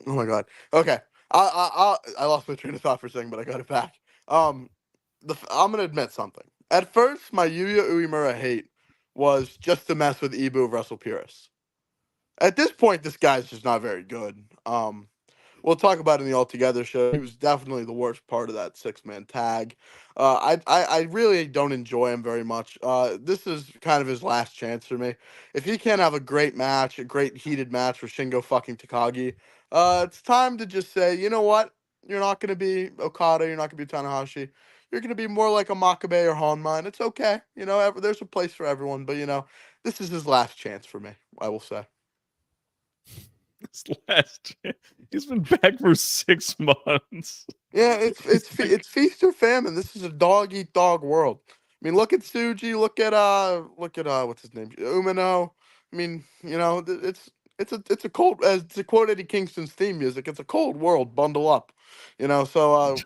S3: my god. Okay. I lost my train of thought for a second, but I got it back. I'm gonna admit something. At first, my Yuya Uemura hate was just to mess with Ibu of Wrestle Purists. At this point, this guy's just not very good. We'll talk about it in the Altogether show. He was definitely the worst part of that 6-man tag. I really don't enjoy him very much. This is kind of his last chance for me. If he can't have a great match, a great heated match with Shingo fucking Takagi, it's time to just say, you know what? You're not going to be Okada. You're not going to be Tanahashi. You're going to be more like a Makabe or Honma, and it's okay. There's a place for everyone, but this is his last chance for me, I will say.
S1: His last chance. He's been back for 6 months.
S3: Yeah, it's feast or famine. This is a dog eat dog world. I mean, look at Tsuji. Look at what's his name, Umino. I mean, it's a cold, as to quote Eddie Kingston's theme music. It's a cold world. Bundle up, So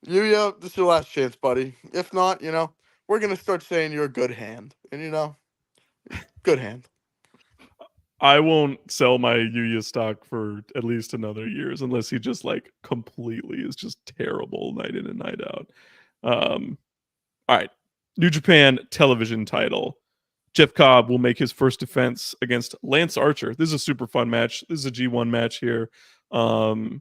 S3: Yuya, this is your last chance, buddy. If not, we're gonna start saying you're a good hand, and good hand.
S1: I won't sell my Yuya stock for at least another years unless he just completely is just terrible night in and night out. All right. New Japan television title. Jeff Cobb will make his first defense against Lance Archer. This is a super fun match. This is a G1 match here. 2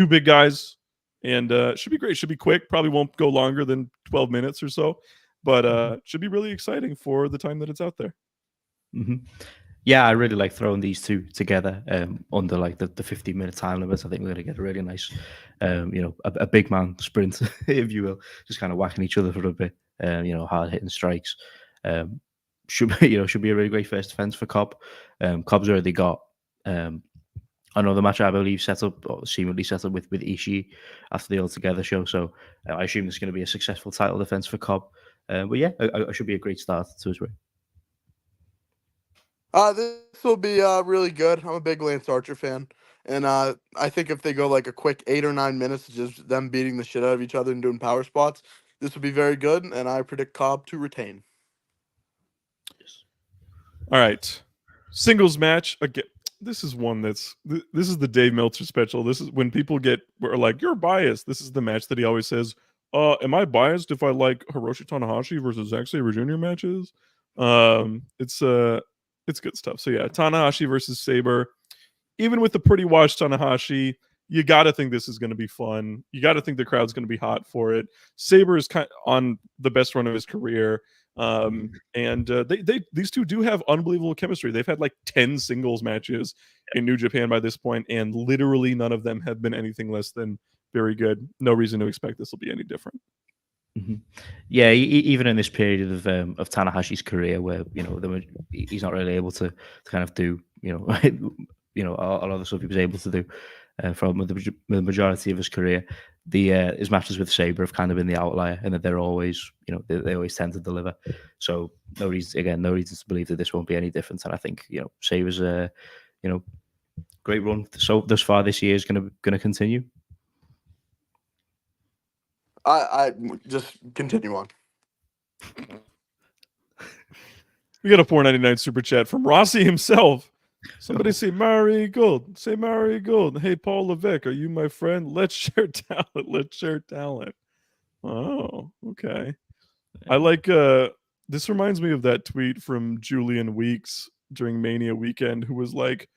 S1: big guys, and should be great. Should be quick. Probably won't go longer than 12 minutes or so, but should be really exciting for the time that it's out there.
S2: Mm-hmm. Yeah, I really like throwing these two together under the 15-minute time limit. I think we're going to get a really nice, a big man sprint, if you will, just kind of whacking each other for a bit, hard hitting strikes. Should be a really great first defense for Cobb. Cobb's already got another match, I believe, seemingly set up with Ishii after the Altogether show. So I assume this is going to be a successful title defense for Cobb. But yeah, it should be a great start to his reign.
S3: This will be really good. I'm a big Lance Archer fan, and I think if they go like a quick 8 or 9 minutes, just them beating the shit out of each other and doing power spots, this will be very good. And I predict Cobb to retain.
S1: All right, singles match again. This is one that's this is the Dave Meltzer special. This is when people are like, you're biased. This is the match that he always says, am I biased if I like Hiroshi Tanahashi versus Zack Sabre Jr. matches? It's good stuff. So yeah, Tanahashi versus Sabre. Even with the pretty washed Tanahashi, you got to think this is going to be fun. You got to think the crowd's going to be hot for it. Sabre is kind of on the best run of his career. And these two do have unbelievable chemistry. They've had like 10 singles matches in New Japan by this point, and literally none of them have been anything less than very good. No reason to expect this will be any different.
S2: Mm-hmm. Yeah, even in this period of Tanahashi's career, where he's not really able to kind of do a lot of the stuff he was able to do from the majority of his career. His matches with Sabre have kind of been the outlier, and that they're always they always tend to deliver. So no reason to believe that this won't be any different. And I think Sabre's great run so thus far this year is going to continue.
S3: I just continue on.
S1: We got a $4.99 super chat from Rossi himself. Somebody say Mari Gold. Say Mari Gold. Hey, Paul Levesque, are you my friend? Let's share talent. Let's share talent. Oh, okay. I like this reminds me of that tweet from Julian Weeks during Mania weekend, who was like,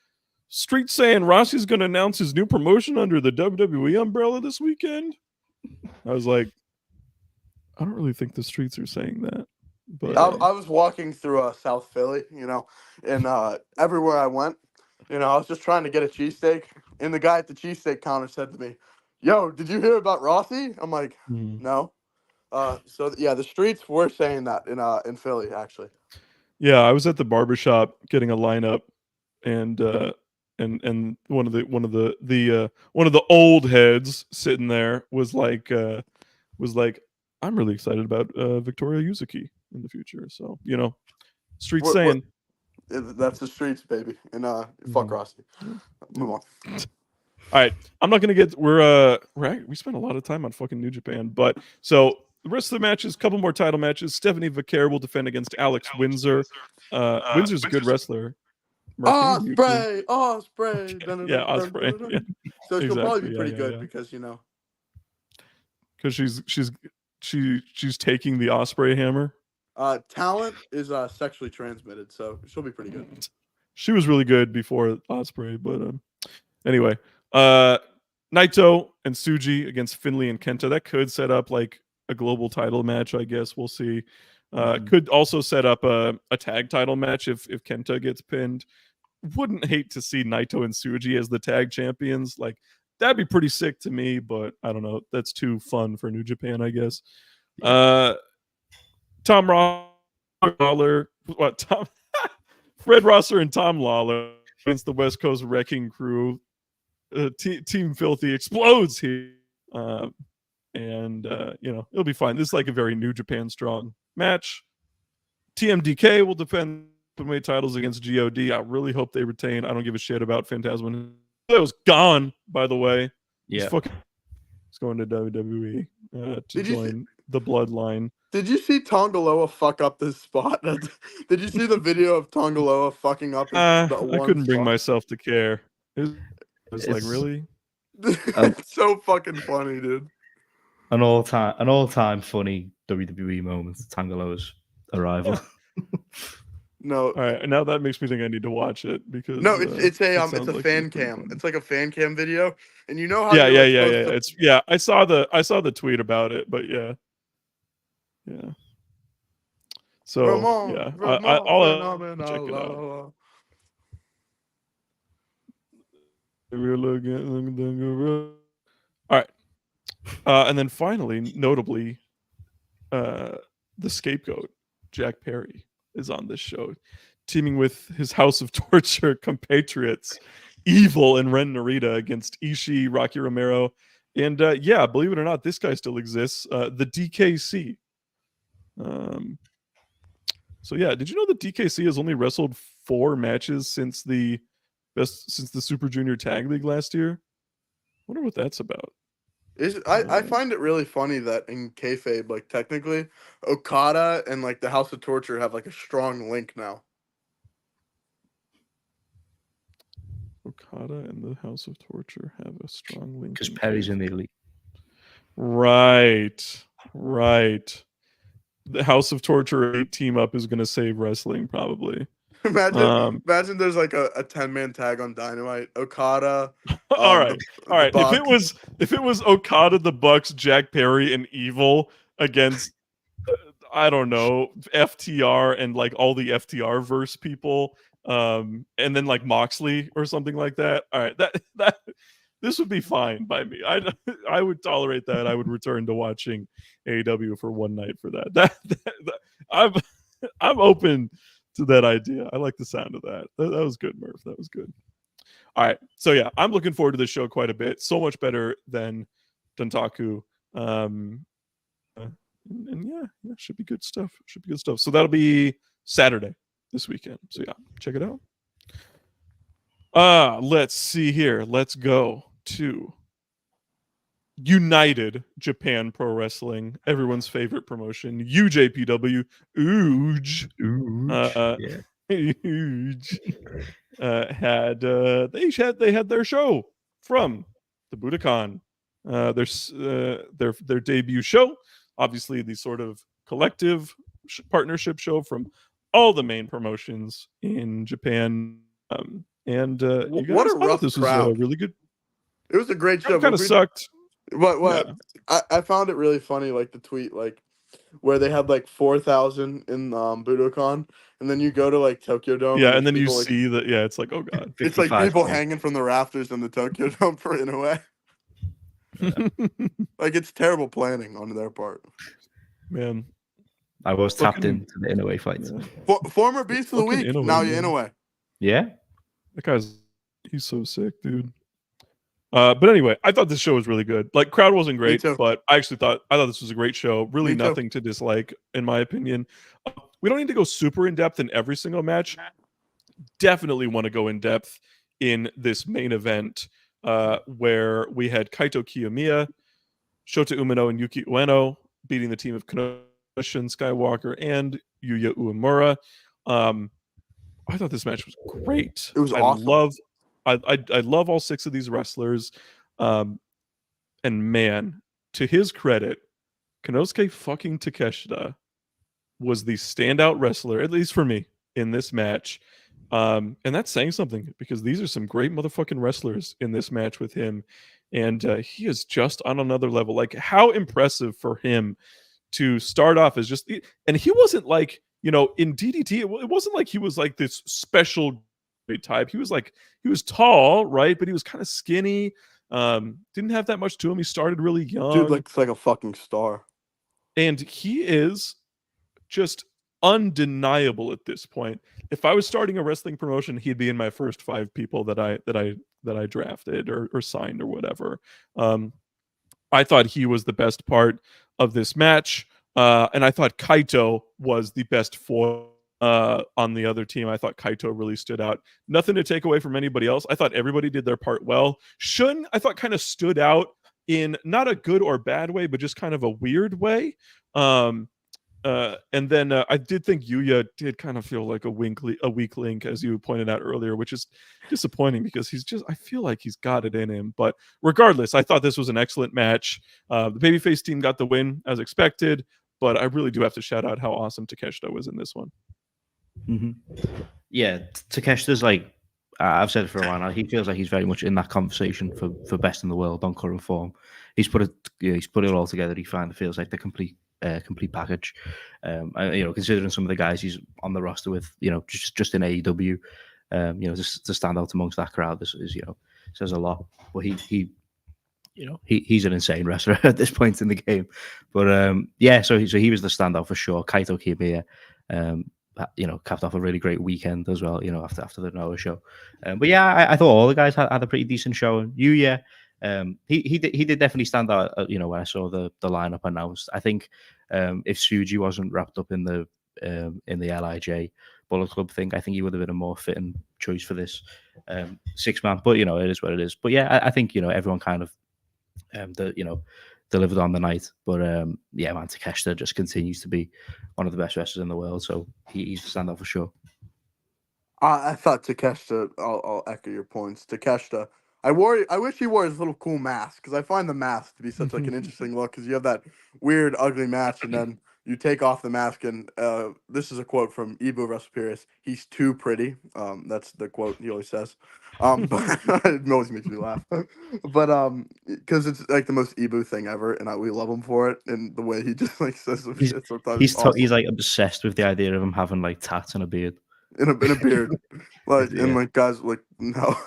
S1: Street saying Rossi's going to announce his new promotion under the WWE umbrella this weekend. I was like, I don't really think the streets are saying that. But
S3: I was walking through South Philly, and everywhere I went, I was just trying to get a cheesesteak, and the guy at the cheesesteak counter said to me, "Yo, did you hear about Rossi?" I'm like, "No." So yeah, the streets were saying that in Philly, actually.
S1: Yeah, I was at the barbershop getting a lineup, and one of the old heads sitting there was like, I'm really excited about Victoria Yuzuki in the future. So streets saying
S3: that's the streets, baby, and fuck Rossi. Move on.
S1: All right, I'm not gonna get. We spent a lot of time on fucking New Japan, but so the rest of the matches, couple more title matches. Stephanie Vaquer will defend against Alex Windsor. Windsor's a good wrestler.
S3: Osprey.
S1: Yeah, Osprey. Yeah.
S3: So she'll probably be pretty good because
S1: she's taking the Osprey hammer.
S3: Talent is sexually transmitted, so she'll be pretty good.
S1: She was really good before Osprey, but anyway, Naito and Tsuji against Finley and Kenta. That could set up like a global title match, I guess. We'll see. Could also set up a tag title match if Kenta gets pinned. Wouldn't hate to see Naito and Tsuji as the tag champions. Like, that'd be pretty sick to me, but I don't know. That's too fun for New Japan, I guess. Tom Lawler, Fred Rosser and Tom Lawler against the West Coast Wrecking Crew. Team Filthy explodes here. It'll be fine. This is like a very New Japan strong match. TMDK will defend openweight titles against GOD. I really hope they retain. I don't give a shit about Phantasm. That was gone, by the way.
S2: Yeah.
S1: He's going to WWE to join the Bloodline.
S3: Did you see Tongaloa fuck up this spot? Did you see the video of Tongaloa fucking up?
S1: I couldn't bring myself to care. It was like, really?
S3: It's so fucking funny, dude.
S2: An all-time funny WWE moment. Tongaloa's arrival.
S3: No.
S1: All right, and now that makes me think I need to watch it because
S3: it's a fan cam. It's like a fan cam video, and you know how
S1: yeah. I saw the tweet about it, but yeah. So I'll check it out. All right, and then finally, notably, the scapegoat Jack Perry is on this show, teaming with his House of Torture compatriots, Evil and Ren Narita against Ishii, Rocky Romero, and believe it or not, this guy still exists. The DKC. So yeah, did you know that DKC has only wrestled 4 matches since the Super Junior Tag League last year. Wonder what that's about.
S3: I find it really funny that in kayfabe, like technically, Okada and like the House of Torture have like a strong link now.
S1: Okada and the House of Torture have a strong link
S2: because Perry's in the elite.
S1: Right. The House of Torture 8 team up is going to save wrestling, probably.
S3: Imagine there's like a 10-man tag on Dynamite. Okada.
S1: All right. If it was Okada, the Bucks, Jack Perry, and Evil against I don't know, FTR and like all the FTR verse people, and then like Moxley or something like that. All right, that this would be fine by me. I would tolerate that. I would return to watching AEW for one night for that. That I'm open to that idea. I like the sound of that. That was good, Murph. That was good. All right, so yeah, I'm looking forward to this show quite a bit. So much better than Dontaku. And yeah, should be good stuff. So that'll be Saturday this weekend. So yeah, check it out. Let's see here. Let's go to United Japan Pro Wrestling, everyone's favorite promotion, UJPW. Ooge. Huge. They had their show from the Budokan. Their debut show. Obviously, the sort of collective partnership show from all the main promotions in Japan.
S3: What a rough
S1: this
S3: crowd.
S1: was really good.
S3: It was a great show.
S1: Kind of sucked.
S3: What? Yeah. I found it really funny, like the tweet, like where they had like 4,000 in Budokan, and then you go to like Tokyo Dome.
S1: Yeah, and then you see that. Yeah, it's like, oh god,
S3: it's like people hanging from the rafters in the Tokyo Dome for Inoue. Like it's terrible planning on their part.
S1: Man,
S2: I was tapped into the Inoue fights.
S3: Yeah. Former Beast of the Week.
S1: Inoue,
S3: now you're Inoue.
S2: Yeah,
S1: that he's so sick, dude. But anyway, I thought this show was really good. Like, crowd wasn't great, but I thought this was a great show. Really, nothing to dislike, in my opinion. We don't need to go super in depth in every single match. Definitely want to go in depth in this main event, where we had Kaito Kiyomiya, Shota Umino, and Yuki Ueno beating the team of Kanoshi Skywalker and Yuya Uemura. I thought this match was great.
S3: It was awesome.
S1: I love all 6 of these wrestlers. And man, to his credit, Konosuke fucking Takeshita was the standout wrestler, at least for me, in this match. And that's saying something, because these are some great motherfucking wrestlers in this match with him. And he is just on another level. Like, how impressive for him to start off as just... And he wasn't like, in DDT, it wasn't like he was like this special type. He was tall, right? But he was kind of skinny. Didn't have that much to him. He started really young.
S3: Dude looks like a fucking star.
S1: And he is just undeniable at this point. If I was starting a wrestling promotion, he'd be in my first 5 people that I drafted or signed or whatever. I thought he was the best part of this match. And I thought Kaito was the best foil on the other team. I thought Kaito really stood out. Nothing to take away from anybody else. I thought everybody did their part well. Shun, I thought, kind of stood out in not a good or bad way, but just kind of a weird way. And then I did think Yuya did kind of feel like a weak link, as you pointed out earlier, which is disappointing, because I feel like he's got it in him. But regardless, I thought this was an excellent match. The babyface team got the win as expected, but I really do have to shout out how awesome Takeshita was in this one.
S2: Mm-hmm. Yeah, Takeshita's like, I've said it for a while now, he feels like he's very much in that conversation for best in the world on current form. He's put it all together. He finally feels like the complete package. Considering some of the guys he's on the roster with, just in AEW, to stand out amongst that crowd is says a lot. But he's an insane wrestler at this point in the game. But so he was the standout for sure. Kaito Kiyomiya, capped off a really great weekend as well, after the Noah show. But yeah, I thought all the guys had a pretty decent show. Yuya, he did definitely stand out, when I saw the lineup announced. I think if Tsuji wasn't wrapped up in the LIJ, Bullet Club thing, I think he would have been a more fitting choice for this 6-man. But you know, it is what it is. But yeah, I think, you know, everyone kind of delivered on the night. But yeah, man, Takeshita just continues to be one of the best wrestlers in the world. So he's a standout for sure.
S3: I thought Takeshita. I'll echo your points. Takeshita. I wish he wore his little cool mask, because I find the mask to be such like an interesting look. Because you have that weird, ugly match, and then you take off the mask, and this is a quote from Ibu Wrestle. He's too pretty. That's the quote he always says. But it always makes me laugh. But because it's like the most Ibu thing ever, and we love him for it, and the way he just like says some shit sometimes.
S2: He's like obsessed with the idea of him having like tats and a beard.
S3: In a beard, like
S2: Yeah.
S3: and like guys like no,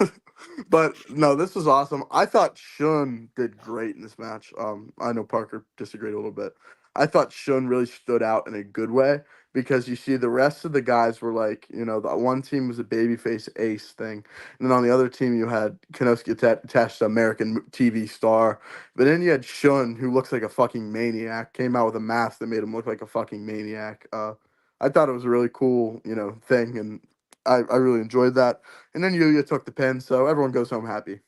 S3: but no, this was awesome. I thought Shun did great in this match. I know Parker disagreed a little bit. I thought Shun really stood out in a good way, because you see the rest of the guys were like, you know, the one team was a babyface ace thing, and then on the other team you had Kanosuke attached to American TV star, but then you had Shun, who looks like a fucking maniac, came out with a mask that made him look like a fucking maniac. I thought it was a really cool, you know, thing, and I really enjoyed that. And then Yuya took the pin, so everyone goes home happy.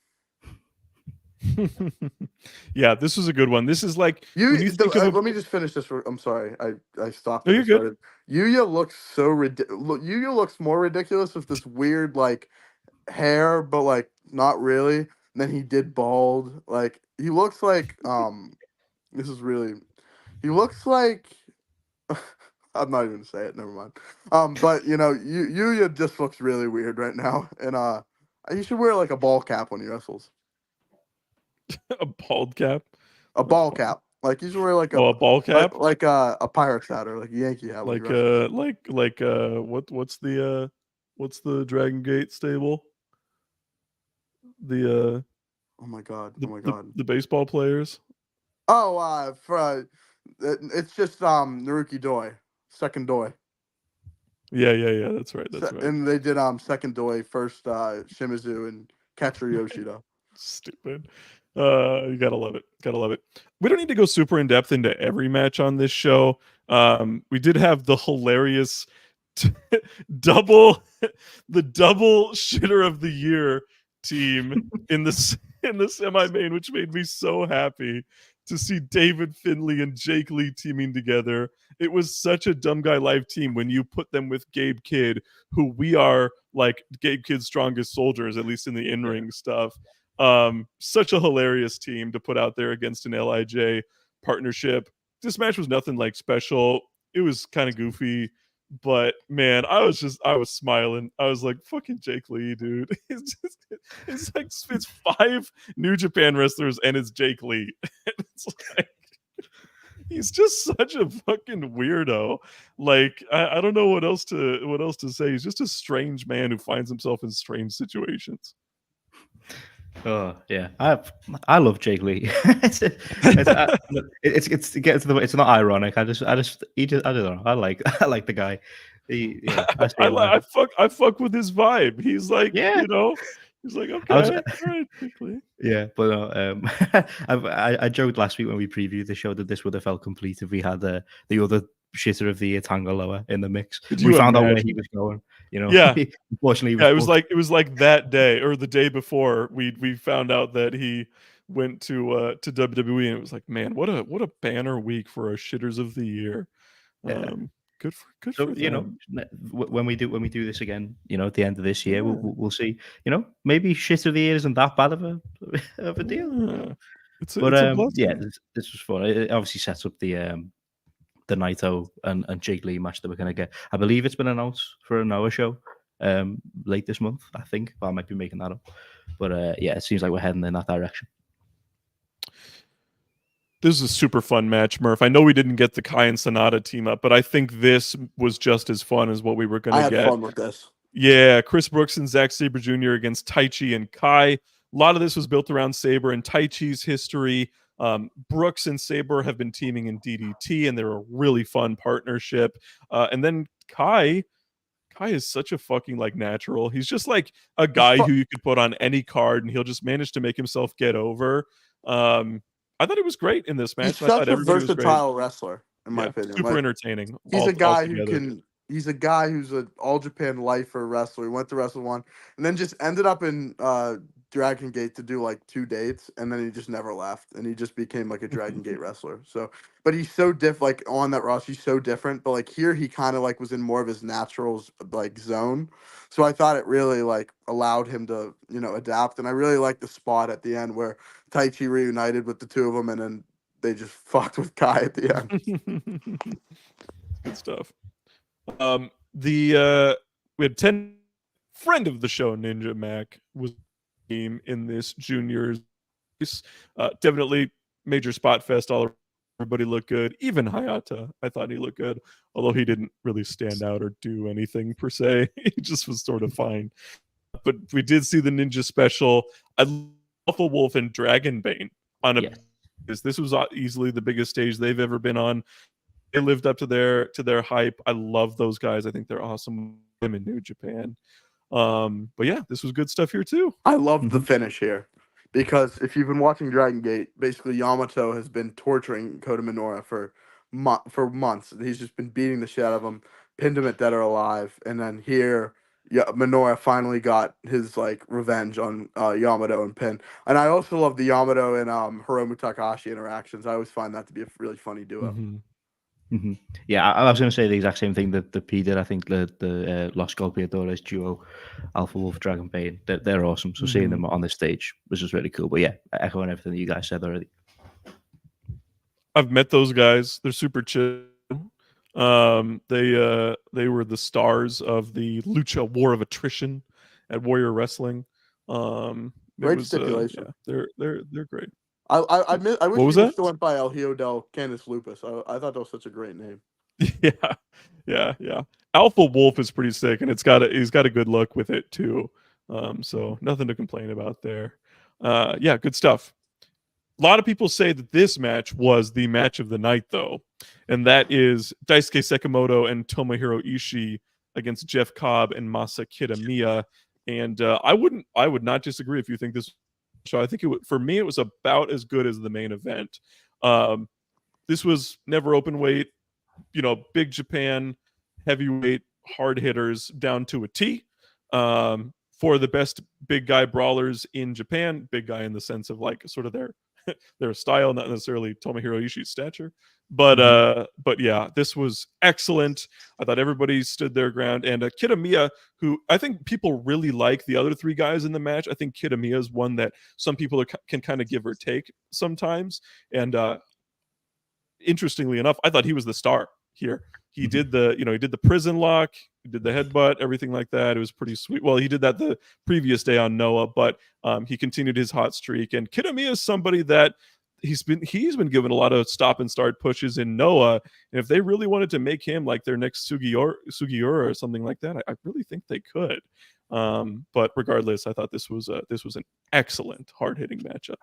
S1: Yeah, this was a good one. This is like
S3: Let me just finish this. I'm sorry, I stopped.
S1: No, you're good.
S3: Yuya looks so ridiculous. Yuya looks more ridiculous with this weird like hair, but like not really. And then he did bald. Like he looks like this is really. He looks like. I'm not even gonna say it. Never mind. But you know, Yuya just looks really weird right now, and he should wear like a ball cap when he wrestles.
S1: A bald cap.
S3: A ball cap. Like you should wear like
S1: a ball cap,
S3: like a Pirates hat or like a Yankee hat.
S1: Like what's the Dragon Gate stable? The
S3: oh my god,
S1: the baseball players.
S3: Oh, it's just Naruki Doi, second Doi.
S1: Yeah, that's right. Right.
S3: And they did second Doi, first Shimizu and catcher Yoshida.
S1: Stupid. You gotta love it. We don't need to go super in depth into every match on this show. We did have the hilarious double shitter of the year team in the semi-main, which made me so happy to see David Finlay and Jake Lee teaming together. It was such a Dumb Guy Live team when you put them with Gabe Kidd, who we are like Gabe Kidd's strongest soldiers, at least in the in-ring stuff. Such a hilarious team to put out there against an LIJ partnership. This match was nothing like special. It was kind of goofy, but man, I was smiling. I was like, fucking Jake Lee, dude. It's 5 New Japan wrestlers and it's Jake Lee. It's like, he's just such a fucking weirdo. Like, I don't know what else to say. He's just a strange man who finds himself in strange situations.
S2: Oh yeah, I love Jake Lee. It's not ironic. I don't know. I like the guy.
S1: I fuck with his vibe. He's like, you know, he's like, okay, all right, Jake Lee.
S2: Yeah, but I joked last week when we previewed the show that this would have felt complete if we had the other shitter of the year, Tango Loa, in the mix. We found out where he was going. You know,
S1: yeah.
S2: Unfortunately,
S1: it was like that day or the day before we found out that he went to WWE, and it was like, man, what a banner week for our shitters of the year. Good for
S2: so
S1: them.
S2: You know, when we do this again, you know, at the end of this year, we'll see. You know, maybe shit of the year isn't that bad of a deal.
S1: Yeah. It's a blessing.
S2: Yeah, this was fun. It obviously sets up the Naito and Jake Lee match that we're going to get. I believe it's been announced for a Noah show late this month, I think. But I might be making that up. But yeah, it seems like we're heading in that direction.
S1: This is a super fun match, Murph. I know we didn't get the Kai and Sonata team up, but I think this was just as fun as what we were going to get.
S3: I had fun with this.
S1: Yeah, Chris Brooks and Zack Sabre Jr. against Taichi and Kai. A lot of this was built around Sabre and Taichi's history. Brooks and Sabre have been teaming in DDT, and they're a really fun partnership. And then Kai is such a fucking like natural. He's just like a guy who you could put on any card, and he'll just manage to make himself get over. I thought it was great in this match.
S3: He's such a versatile wrestler, in my opinion.
S1: Super entertaining.
S3: He's a guy who can he's a guy who's an All Japan lifer wrestler. He went to Wrestle One, and then just ended up in Dragon Gate to do like 2 dates, and then he just never left, and he just became like a Dragon Gate wrestler. So, but he's so like on that roster, he's so different. But like here, he kind of like was in more of his natural like zone. So I thought it really like allowed him to adapt, and I really liked the spot at the end where Taichi reunited with the two of them, and then they just fucked with Kai at the end.
S1: Good stuff. We had 10 friend of the show, Ninja Mac, was team in this juniors. Definitely major spot fest. Everybody looked good. Even Hayata, I thought he looked good, although he didn't really stand out or do anything per se. He just was sort of fine. But we did see the Ninja special. I love Alpha Wolf and Dragonbane on a. Yes. This was easily the biggest stage they've ever been on. They lived up to their hype. I love those guys. I think they're awesome. Them in New Japan. But yeah, this was good stuff here too.
S3: I love the finish here because if you've been watching Dragon Gate, basically Yamato has been torturing Kota Minoura for months. He's just been beating the shit out of him, pinned him at Dead or Alive, and then here, Minoura finally got his like revenge on Yamato and pin. And I also love the Yamato and Hiromu Takahashi interactions. I always find that to be a really funny duo.
S2: Yeah, I was going to say the exact same thing that the P did. I think the Los Golpeadores duo, Alpha Wolf, Dragonbane, they're awesome. So seeing them on this stage was just really cool. But yeah, echoing everything that you guys said already.
S1: I've met those guys. They're super chill. They were the stars of the Lucha War of Attrition at Warrior Wrestling.
S3: Great stipulation.
S1: Yeah, they're great.
S3: I wish he still went by El Hijo del Canis Lupus. I thought that was such a great name.
S1: Yeah. Alpha Wolf is pretty sick, and he's got a good look with it too. So nothing to complain about there. Yeah, good stuff. A lot of people say that this match was the match of the night, though, and that is Daisuke Sekimoto and Tomohiro Ishii against Jeff Cobb and Masa Kitamiya. And I would not disagree if you think this. So I think for me, it was about as good as the main event. This was never open weight, big Japan, heavyweight, hard hitters down to a T. For the best big guy brawlers in Japan, big guy in the sense of like sort of their style, not necessarily Tomohiro Ishii's stature. But yeah, this was excellent. I thought everybody stood their ground. And Kitamiya, who I think people really like the other 3 guys in the match. I think Kitamiya is one that some people can kind of give or take sometimes. And interestingly enough, I thought he was the star here. He did the prison lock, he did the headbutt, everything like that. It was pretty sweet. Well, he did that the previous day on Noah, but he continued his hot streak. And Kitamiya is somebody that he's been given a lot of stop and start pushes in Noah. And if they really wanted to make him like their next Sugiura or something like that, I really think they could. But regardless, I thought this was an excellent hard hitting matchup.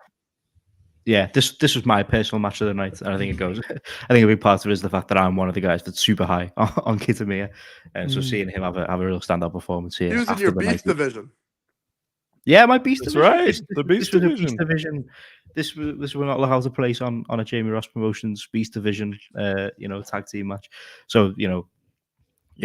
S2: Yeah, this was my personal match of the night, and I think I think a big part of it is the fact that I'm one of the guys that's super high on Kitamiya, and so seeing him have a real standout performance here.
S3: He was in your Beast division.
S2: Yeah, my Beast division.
S1: Right, the Beast
S2: division. This will not allow to place on a Jamie Ross Promotions Beast division, tag team match. So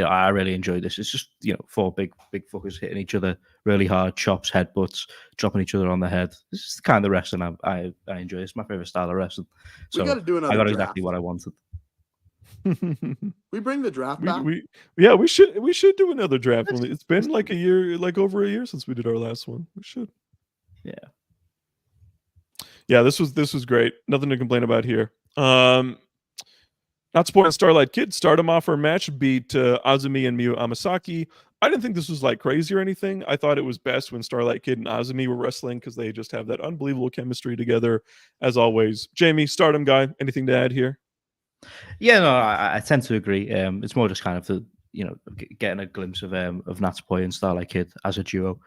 S2: I really enjoyed this. It's just 4 big fuckers hitting each other really hard, chops, headbutts, dropping each other on the head. This is the kind of wrestling I enjoy. It's my favorite style of wrestling. So
S3: we got to do another.
S2: I got exactly what I wanted.
S3: We bring the draft back.
S1: We should do another draft. It's been like a year, like over a year since we did our last one. We should. Yeah. This was great. Nothing to complain about here. Not spoiling Starlight Kid, Stardom offer match beat Azumi and Miyu Amasaki. I didn't think this was like crazy or anything. I thought it was best when Starlight Kid and Azumi were wrestling because they just have that unbelievable chemistry together. As always, Jamie, Stardom guy, anything to add here?
S2: Yeah, no, I tend to agree. It's more just kind of the getting a glimpse of Natsupoi and Starlight Kid as a duo.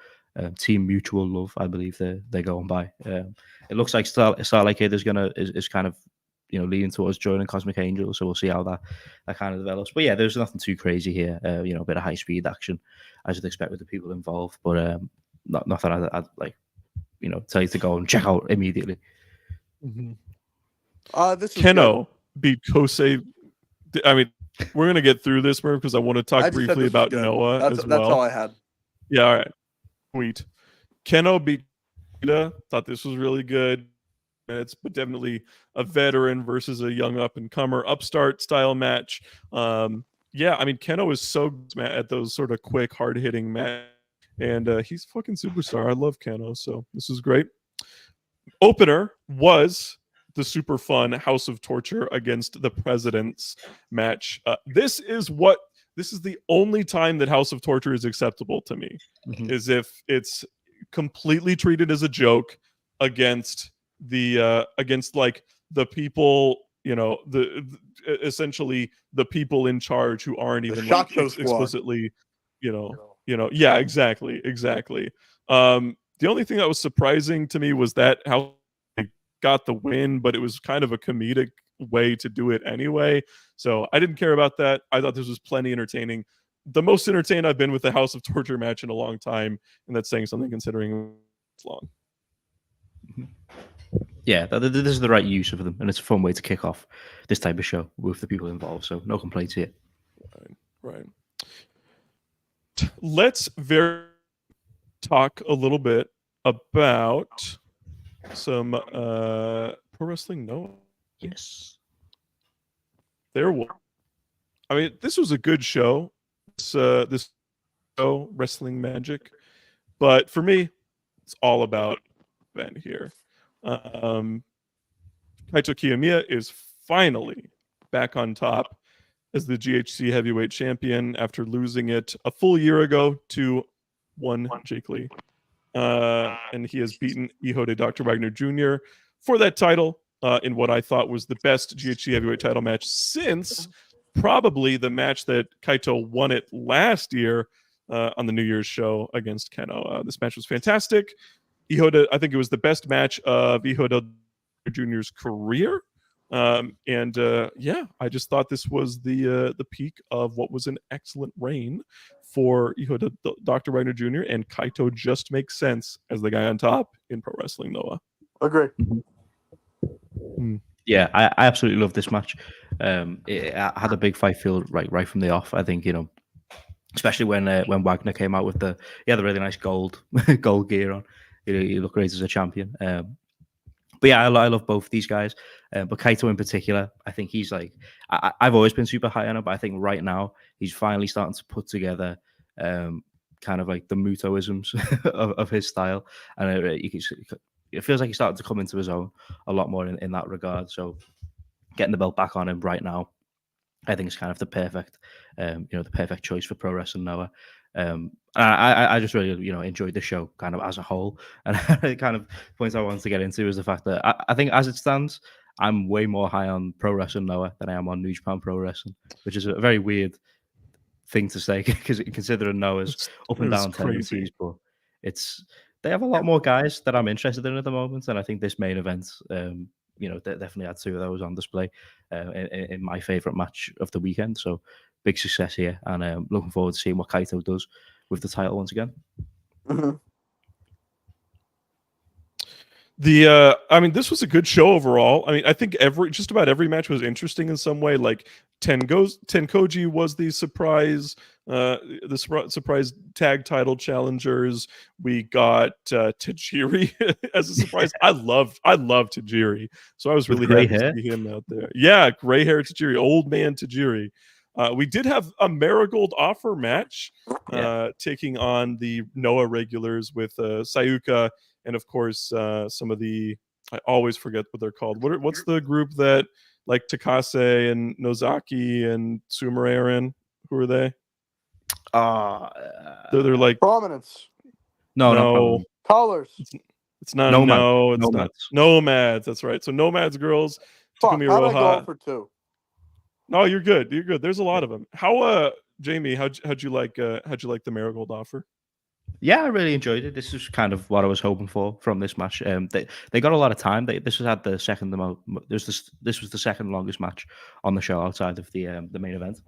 S2: Team Mutual Love, I believe they're going by. It looks like Starlight Kid is kind of leading towards joining Cosmic Angel, so we'll see how that kind of develops. But yeah, there's nothing too crazy here. A bit of high speed action as you'd expect with the people involved, but nothing I'd like tell you to go and check out immediately.
S1: This Keno beat Kosei. I mean, we're gonna get through this, Merv, because I want to talk
S3: I just said
S1: briefly
S3: this was
S1: about
S3: good.
S1: Noah as
S3: That's
S1: well.
S3: all I had.
S1: Yeah, all right. Sweet. Keno beat Ida. Thought this was really good. But definitely a veteran versus a young up-and-comer upstart style match. Yeah, I mean, Keno is so good at those sort of quick, hard-hitting matches. And he's a fucking superstar. I love Keno, so this is great. Opener was the super fun House of Torture against the Presidents match. This is the only time that House of Torture is acceptable to me, is if it's completely treated as a joke against like the people, essentially the people in charge who aren't even like explicitly, yeah, exactly. The only thing that was surprising to me was that how they got the win, but it was kind of a comedic way to do it anyway. So I didn't care about that. I thought this was plenty entertaining. The most entertained I've been with the House of Torture match in a long time, and that's saying something considering it's long.
S2: Yeah, this is the right use of them, and it's a fun way to kick off this type of show with the people involved. So no complaints here.
S1: Right. Let's talk a little bit about some pro wrestling Noah.
S2: Yes.
S1: This was a good show. This show, Wrestling Magic, but for me, it's all about Ben here. Kaito Kiyomiya is finally back on top as the GHC heavyweight champion after losing it a full year ago to one Jake Lee. And he has beaten Ihode Dr. Wagner Jr. for that title in what I thought was the best GHC heavyweight title match since probably the match that Kaito won it last year on the New Year's show against Keno. This match was fantastic. Ihode, I think it was the best match of Ihode Jr.'s career. I just thought this was the peak of what was an excellent reign for Ihode Dr. Wagner Jr. and Kaito just makes sense as the guy on top in pro wrestling. Noah,
S3: agree.
S2: Yeah, I absolutely love this match. It had a big fight feel right from the off. I think especially when Wagner came out with the really nice gold gear on. He looked great as a champion. But yeah, I love both these guys. But Kaito in particular, I think he's like, I've always been super high on him, but I think right now he's finally starting to put together kind of like the Mutoisms of his style. And it feels like he's starting to come into his own a lot more in that regard. So getting the belt back on him right now, I think it's kind of the perfect, the perfect choice for pro wrestling Noah. I just really, enjoyed the show kind of as a whole. And the kind of points I wanted to get into is the fact that I think as it stands, I'm way more high on pro wrestling Noah than I am on New Japan Pro Wrestling, which is a very weird thing to say because considering Noah's up and down tendencies, but they have a lot more guys that I'm interested in at the moment, and I think this main event, definitely had two of those on display in my favorite match of the weekend. So big success here, and looking forward to seeing what Kaito does with the title once again.
S3: Mm-hmm.
S1: This was a good show overall. I mean, I think just about every match was interesting in some way. Like Tenkoji was the surprise tag title challengers. We got Tajiri as a surprise. I love Tajiri, so I was really happy to see him out there. Yeah, gray hair Tajiri, old man Tajiri. We did have a Marigold offer match, taking on the Noah regulars with Sayuka. And of course, some of I always forget what they're called. What's the group that like Takase and Nozaki and Sumer are in? Who are they? They're like
S3: Prominence.
S2: No.
S3: Colors.
S1: It's not.
S2: Nomads.
S1: No, it's
S2: Nomads.
S1: not. Nomads. That's right. So Nomads girls.
S3: Fuck, how did I go for two?
S1: No, you're good. You're good. There's a lot of them. How Jamie? How'd you like the Marigold offer?
S2: Yeah, I really enjoyed it. This was kind of what I was hoping for from this match. They got a lot of time. This was the second longest match on the show outside of the main event.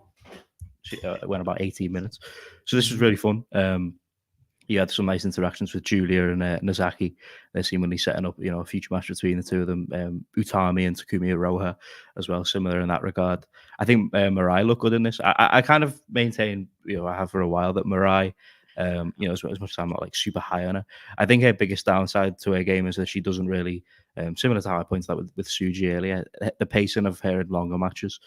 S2: It went about 18 minutes, so this was really fun. you had some nice interactions with Julia and Nozaki. They're seemingly setting up, a future match between the two of them. Utami and Takumi Iroha as well, similar in that regard. I think Mirai looked good in this. I kind of maintain, I have for a while, that Mirai, as much as I'm not like super high on her, I think her biggest downside to her game is that she doesn't really, similar to how I pointed out with Suji earlier, the pacing of her in longer matches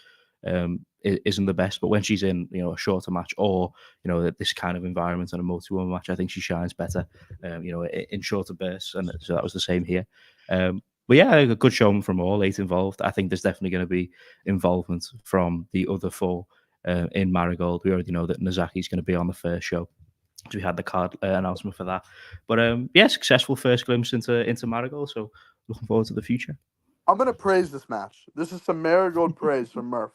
S2: isn't the best. But when she's in, a shorter match or this kind of environment and a multi-woman match, I think she shines better, in shorter bursts. And so that was the same here. But yeah, a good showing from all 8 involved. I think there's definitely going to be involvement from the other 4 in Marigold. We already know that Nozaki's going to be on the first show. So we had the card announcement for that. But yeah, successful first glimpse into Marigold. So looking forward to the future.
S3: I'm going to praise this match. This is some Marigold praise from Murph.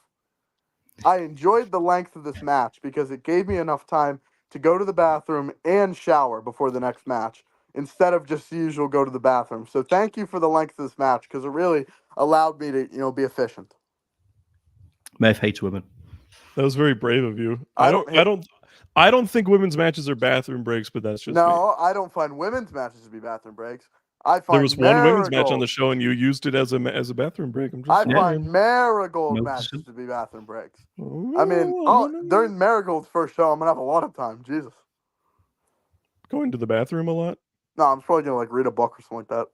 S3: I enjoyed the length of this match because it gave me enough time to go to the bathroom and shower before the next match instead of just the usual go to the bathroom. So thank you for the length of this match because it really allowed me to, be efficient.
S2: Murph hates women.
S1: That was very brave of you. I don't think women's matches are bathroom breaks, but that's just me.
S3: I don't find women's matches to be bathroom breaks. I find
S1: there was one women's match on the show, and you used it as a bathroom break.
S3: I find Marigold matches to be bathroom breaks. During Marigold's first show, I'm gonna have a lot of time. Jesus,
S1: going to the bathroom a lot?
S3: No, I'm probably gonna read a book or something like that.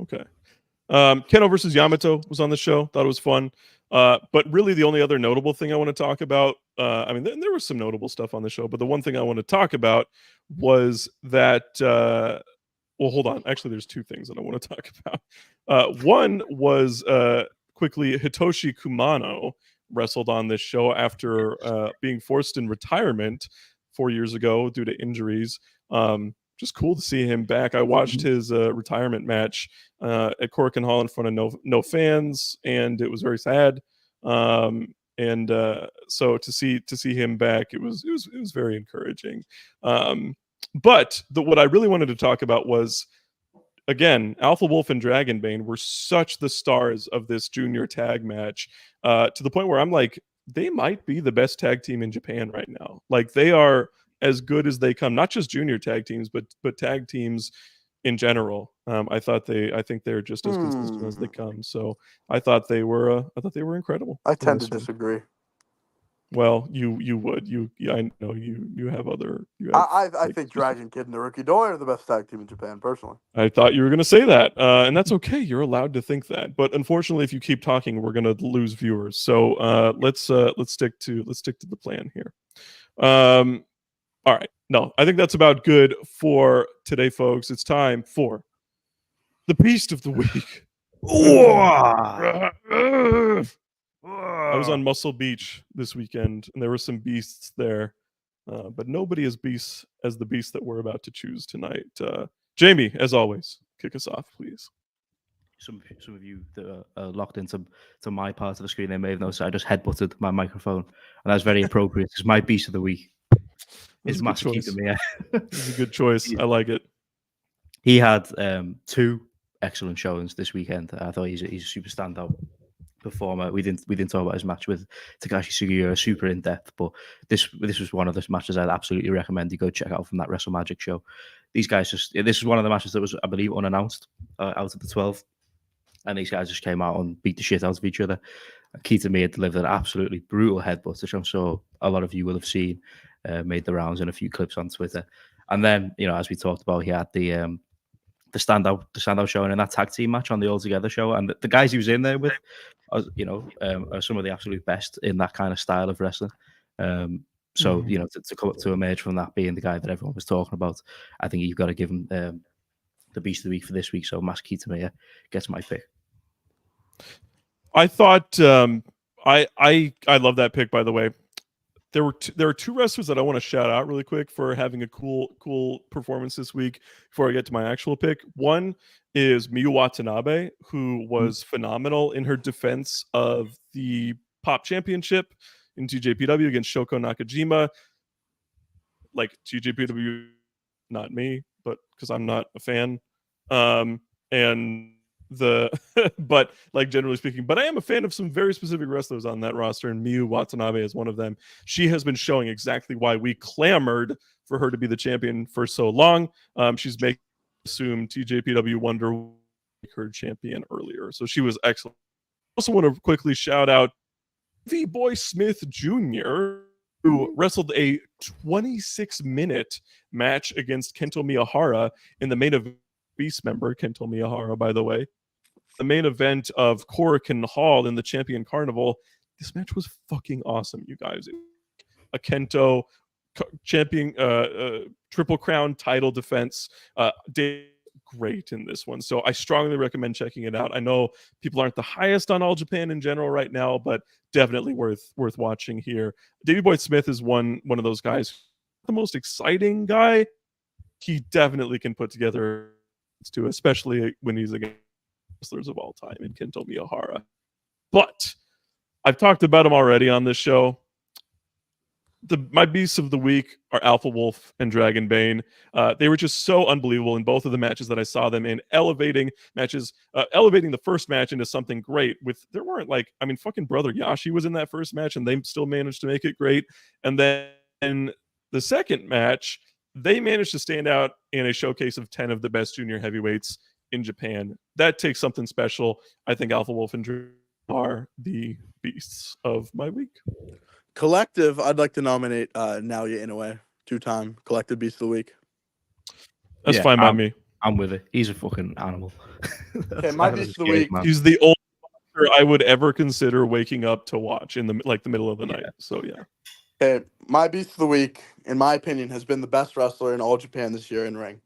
S1: Okay. Keno versus Yamato was on the show. Thought it was fun. But really, the only other notable thing I want to talk about, there was some notable stuff on the show, but the one thing I want to talk about was that. Well, hold on. Actually, there's 2 things that I want to talk about. One was quickly Hitoshi Kumano wrestled on this show after being forced in retirement 4 years ago due to injuries. Just cool to see him back. I watched his retirement match at Cork and Hall in front of no fans, and it was very sad. So to see him back, it was very encouraging. But what I really wanted to talk about was, again, Alpha Wolf and Dragonbane were such the stars of this junior tag match, to the point where I'm like, they might be the best tag team in Japan right now. Like, they are as good as they come, not just junior tag teams, but tag teams in general. I think they're just as consistent as they come. So I thought they were incredible.
S3: I tend to disagree.
S1: Well, you would. I know you have other.
S3: I think Dragon Kid and the Rookie Doi are the best tag team in Japan, personally.
S1: I thought you were going to say that, and that's okay. You're allowed to think that, but unfortunately, if you keep talking, we're going to lose viewers. So let's stick to the plan here. All right. No, I think that's about good for today, folks. It's time for the Beast of the Week. I was on Muscle Beach this weekend, and there were some beasts there, but nobody as beasts as the beast that we're about to choose tonight. Jamie, as always, kick us off, please.
S2: Some of you that are locked into my part of the screen, they may have noticed I just headbutted my microphone, and that's very appropriate because my beast of the week is Masaki Tamiya.
S1: It's a good choice. I like it.
S2: He had 2 excellent showings this weekend. I thought he's a super standout performer. We didn't talk about his match with Takashi Sugiura super in depth, but this was one of those matches I'd absolutely recommend you go check out from that Wrestle Magic show. These guys this is one of the matches that was, I believe, unannounced out of the 12, and these guys just came out and beat the shit out of each other. Kitamiya delivered an absolutely brutal headbutt, which I'm sure a lot of you will have seen, made the rounds in a few clips on Twitter. And then, as we talked about, he had the standout showing in that tag team match on the All Together show, and the guys he was in there with, are some of the absolute best in that kind of style of wrestling. So to emerge from that being the guy that everyone was talking about, I think you've got to give him the Beast of the Week for this week. So Masaki Tamiya gets my pick.
S1: I thought I love that pick, by the way. There are 2 wrestlers that I want to shout out really quick for having a cool performance this week before I get to my actual pick. One is Miyu Watanabe, who was phenomenal in her defense of the Pop Championship in DGPW against Shoko Nakajima. Like, DGPW, not me, but because I'm not a fan. And but like generally speaking, but I am a fan of some very specific wrestlers on that roster, and Miyu Watanabe is one of them. She has been showing exactly why we clamored for her to be the champion for so long. She's making assume TJPW Wonder make her champion earlier, so she was excellent. I also want to quickly shout out V Boy Smith Jr., who wrestled a 26-minute match against Kento Miyahara in the main event. Beast member Kento Miyahara, by the way, the main event of Korakuen Hall in the Champion Carnival. This match was fucking awesome, you guys. A Kento champion Triple Crown title defense. Did great in this one, so I strongly recommend checking it out. I know people aren't the highest on All Japan in general right now, but definitely worth watching here. Davey Boy Smith is one of those guys, the most exciting guy. He definitely can put together too, especially when he's against wrestlers of all time in Kento Miyahara. But I've talked about him already on this show. My beasts of the week are Alpha Wolf and Dragon Bane. They were just so unbelievable in both of the matches that I saw them in, elevating the first match into something great. There weren't fucking Brother Yashi was in that first match, and they still managed to make it great. And then in the second match, they managed to stand out in a showcase of 10 of the best junior heavyweights in Japan. That takes something special. I think Alpha Wolf and Dragon are the beasts of my week.
S3: Collective, I'd like to nominate Naoya Inoue, 2-time Collective Beast of the Week.
S1: That's fine by me.
S2: I'm with it. He's a fucking animal.
S3: Okay, my Beast of the Week.
S1: Man. He's the only boxer I would ever consider waking up to watch in the middle of the night. So yeah.
S3: Okay, my Beast of the Week, in my opinion, has been the best wrestler in all Japan this year in ring.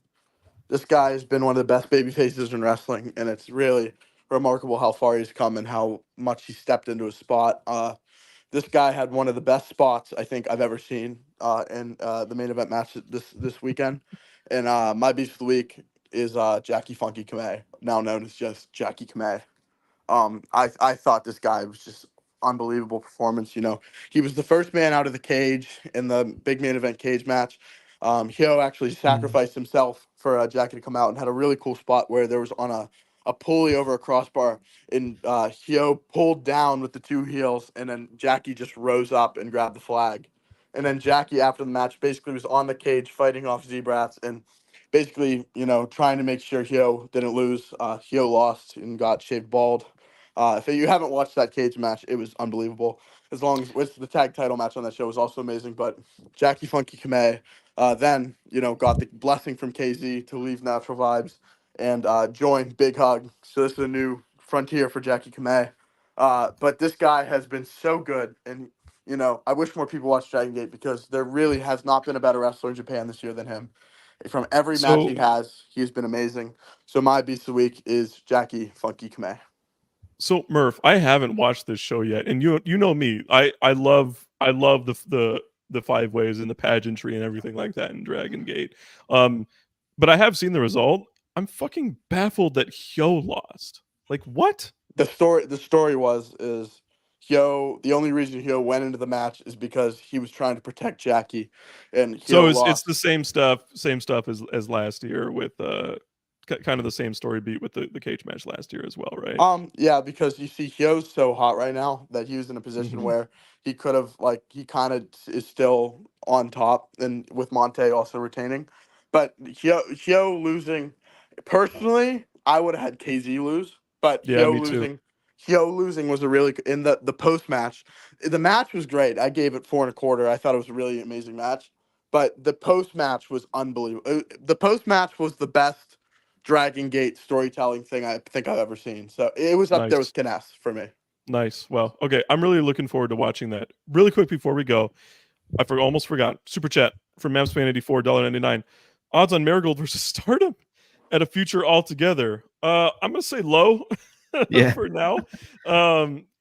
S3: This guy has been one of the best baby faces in wrestling, and it's really remarkable how far he's come and how much he stepped into his spot. This guy had one of the best spots I think I've ever seen in the main event match this weekend. And my Beast of the Week is Jackie Funky Kamei, now known as just Jackie Kamei. I thought this guy was just unbelievable performance. You know, he was the first man out of the cage in the big main event cage match. Hyo actually sacrificed himself for Jackie to come out and had a really cool spot where there was on a pulley over a crossbar, and Hyo pulled down with the two heels, and then Jackie just rose up and grabbed the flag. And then Jackie, after the match, basically was on the cage fighting off Z-Brats and basically, trying to make sure Hyo didn't lose. Hyo lost and got shaved bald. If you haven't watched that cage match, it was unbelievable. As long as the tag title match on that show was also amazing. But Jackie Funky Kamei then, got the blessing from KZ to leave Natural Vibes and join Big Hug. So this is a new frontier for Jackie Kamei. But this guy has been so good. And, I wish more people watched Dragon Gate because there really has not been a better wrestler in Japan this year than him. From every match he's been amazing. So my Beast of the Week is Jackie Funky Kamei.
S1: So Murph, I haven't watched this show yet, and you know me. I love the 5 ways and the pageantry and everything like that in Dragon Gate. But I have seen the result. I'm fucking baffled that Hyo lost. Like what?
S3: The story is Hyo. The only reason Hyo went into the match is because he was trying to protect Jackie, and Hyo lost.
S1: It's the same stuff as last year with kind of the same story beat with the cage match last year as well, right?
S3: Yeah, because you see Hyo's so hot right now that he was in a position where he could have he kind of is still on top, and with Monte also retaining. But Hyo losing, personally, I would have had KZ lose, but
S1: yeah,
S3: Hyo losing was a really in the post match. The match was great. I gave it 4.25. I thought it was a really amazing match, but the post match was unbelievable. The post match was the best Dragon Gate storytelling thing I think I've ever seen. So it was up there with Kness for me.
S1: Nice. Well, okay. I'm really looking forward to watching that. Really quick before we go, I almost forgot. Super chat from Mamspan84, $1.99. Odds on Marigold versus Stardom at a future altogether. I'm gonna say low for now.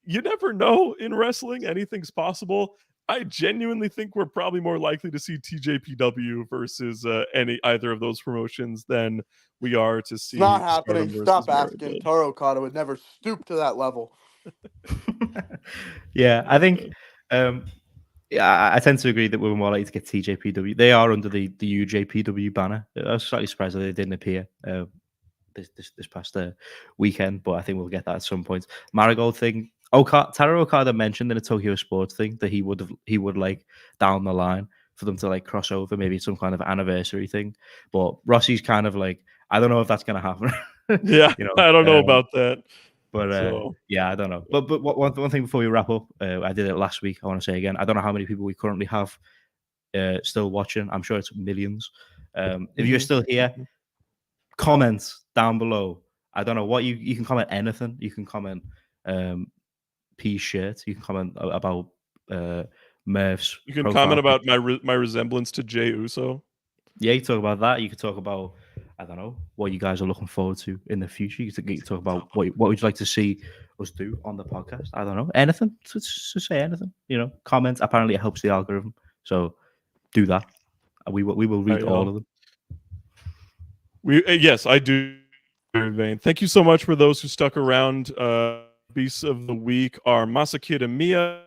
S1: You never know in wrestling. Anything's possible. I genuinely think we're probably more likely to see TJPW versus either of those promotions than we are to see.
S3: It's not happening. Stop asking. Toru Okada would never stoop to that level.
S2: Yeah, I think. I tend to agree that we're more likely to get TJPW. They are under the UJPW banner. I was slightly surprised that they didn't appear. this past weekend, but I think we'll get that at some point. Marigold thing. Taro Okada mentioned in a Tokyo Sports thing that he would like down the line for them to like cross over, maybe some kind of anniversary thing. But Rossi's kind of like, I don't know if that's gonna happen.
S1: Yeah, I don't know about that.
S2: But yeah, I don't know. But one thing before we wrap up, I did it last week. I want to say again, I don't know how many people we currently have still watching. I'm sure it's millions. If you're still here, comments down below. I don't know what you can comment anything. You can comment P's shirt. You can comment about Murph's.
S1: You can comment about my resemblance to Jey Uso.
S2: Yeah, you can talk about that. You could talk about, I don't know, what you guys are looking forward to in the future. You can talk about what would you like to see us do on the podcast. I don't know, anything. Just say anything. Comment. Apparently, it helps the algorithm. So do that. We will read all of them.
S1: Yes, I do. Vain. Thank you so much for those who stuck around. Beasts of the week are Masakita Miya,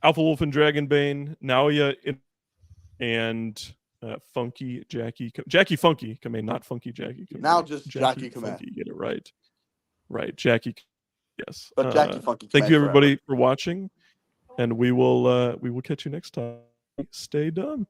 S1: Alpha Wolf and Dragonbane, Naoya, and Funky Jackie Funky Kame, not Funky Jackie Kame.
S3: Now just Jackie Kame.
S1: Funky, get it right, Jackie. Yes,
S3: but Jackie Funky.
S1: Thank you everybody for watching, and we will catch you next time. Stay dumb.